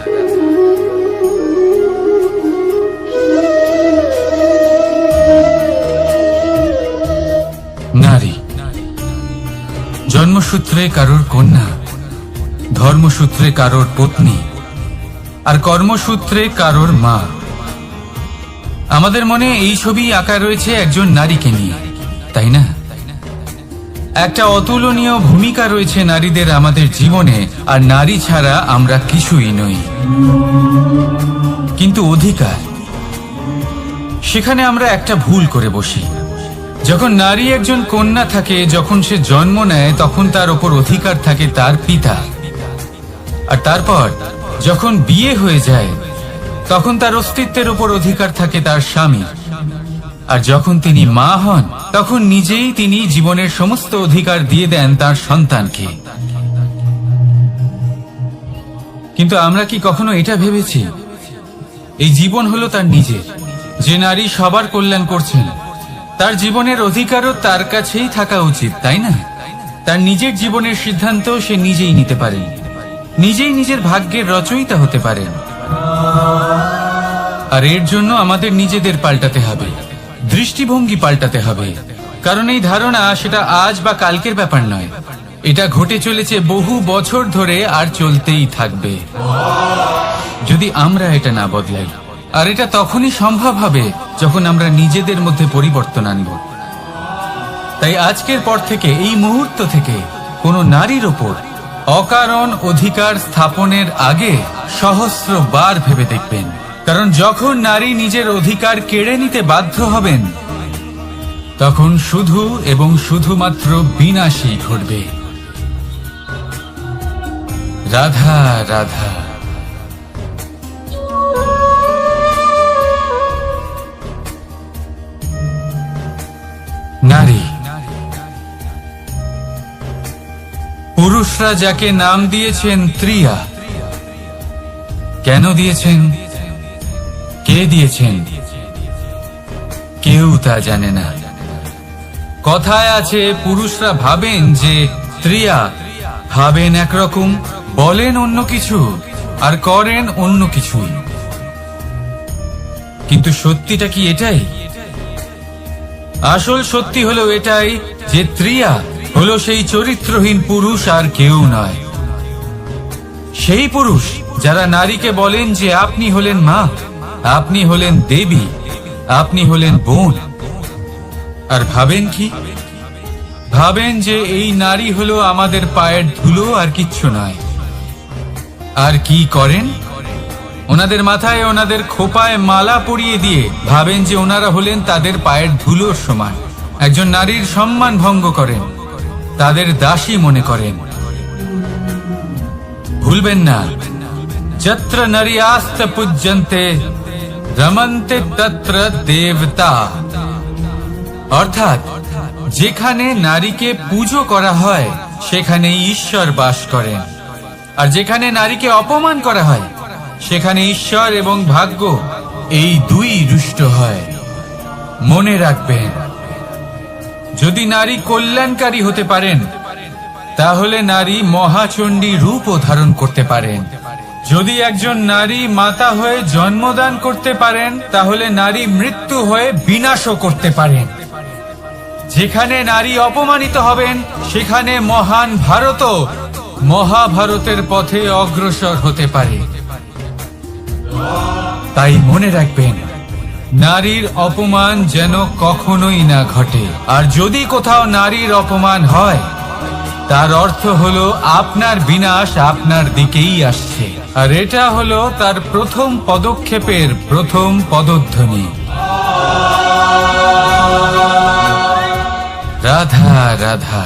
নারী জন্মসূত্রে কারোর কন্যা, ধর্মসূত্রে কারোর পত্নী, আর কর্মসূত্রে কারোর মা। আমাদের মনে এই ছবি আঁকা রয়েছে একজন নারীকে নিয়ে, তাই না? একটা অতুলনীয় ভূমিকা রয়েছে নারীদের আমাদের জীবনে, আর নারী ছাড়া আমরা কিছুই নই। কিন্তু অধিকার, সেখানে আমরা একটা ভুল করে বসি। যখন নারী একজন কন্যা থাকে, যখন সে জন্ম নেয়, তখন তার ওপর অধিকার থাকে তার পিতা। আর তারপর যখন বিয়ে হয়ে যায়, তখন তার অস্তিত্বের উপর অধিকার থাকে তার স্বামী। আর যখন তিনি মা হন, তখন নিজেই তিনি জীবনের সমস্ত অধিকার দিয়ে দেন তার সন্তানকে। কিন্তু আমরা কি কখনো এটা ভেবেছি, এই জীবন হলো তার নিজের? যে নারী সবার কল্যাণ করছেন, তার জীবনের অধিকারও তার কাছেই থাকা উচিত, তাই না? তার নিজের জীবনের সিদ্ধান্ত সে নিজেই নিতে পারেন, নিজেই নিজের ভাগ্যের রচয়িতা হতে পারেন। আর এর জন্য আমাদের নিজেদের পাল্টাতে হবে, দৃষ্টিভঙ্গি পাল্টাতে হবে। কারণ এই ধারণা সেটা আজ বা কালকের ব্যাপার নয়, এটা ঘটে চলেছে বহু বছর ধরে, আর চলতেই থাকবে যদি আমরা এটা না বদলাই। আর এটা তখনই সম্ভব হবে যখন আমরা নিজেদের মধ্যে পরিবর্তন আনব। তাই আজকের পর থেকে, এই মুহূর্ত থেকে, কোনো নারীর ওপর অকারণ অধিকার স্থাপনের আগে সহস্রবার ভেবে দেখবেন। কারণ যখন নারী নিজের অধিকার কেড়ে নিতে বাধ্য হবেন, তখন শুধু এবং শুধুমাত্র বিনাশই ঘটবে। রাধা রাধা। নারী, পুরুষরা যাকে নাম দিয়েছেন ত্রিয়া, কেন দিয়েছেন, কে দিয়েছেন, কেউ তা জানে না। কথায় আছে, পুরুষরা ভাবেন যে ত্রিয়া, ভাবেন একরকম, বলেন অন্য কিছু, আর করেন অন্য কিছুই। কিন্তু সত্যিটা কি এটাই? আসল সত্যি হলো এটাই যে ত্রিয়া হলো সেই চরিত্রহীন পুরুষ, আর কেউ নয়। সেই পুরুষ যারা নারীকে বলেন যে আপনি হলেন মা, আপনি হলেন দেবী, আপনি হলেন বোন, আর ভাবেন কি? ভাবেন যে এই নারী হলো আমাদের পায়ের ধুলো আর কিচ্ছু নয়। আর কি করেন? ওনাদের মাথায় ওনাদের খোপায় মালা পরিয়ে দিয়ে ভাবেন যে ওনারা হলেন তাদের পায়ের ধুলোর সমান। একজন নারীর সম্মান ভঙ্গ করেন, তাদের দাসী মনে করেন। ভুলবেন না, যত্র নারীয়াস্ত পূজ্যন্তে রমন্তে তত্র দেবতা। অর্থাৎ যেখানে নারীকে পুজো করা হয় সেখানে ঈশ্বর বাস করেন, আর যেখানে নারীকে অপমান করা হয় সেখানে ঈশ্বর এবং ভাগ্য এই দুই রুষ্ট হয়। মনে রাখবেন, যদি নারী কল্যাণকারী হতে পারেন তাহলে নারী মহাচণ্ডী রূপও ধারণ করতে পারেন। যদি একজন নারী মাতা হয়ে জন্মদান করতে পারেন তাহলে নারী মৃত্যু হয়ে বিনাশও করতে পারেন। যেখানে নারী অপমানিত হবেন সেখানে মহান ভারতও মহাভারতের পথে অগ্রসর হতে পারে। তাই মনে রাখবেন, নারীর অপমান যেন কখনোই না ঘটে। আর যদি কোথাও নারীর অপমান হয় তার অর্থ হলো আপনার বিনাশ আপনার দিকেই আসছে, আর এটা হলো তার প্রথম পদক্ষেপের প্রথম পদধ্বনি। রাধা রাধা।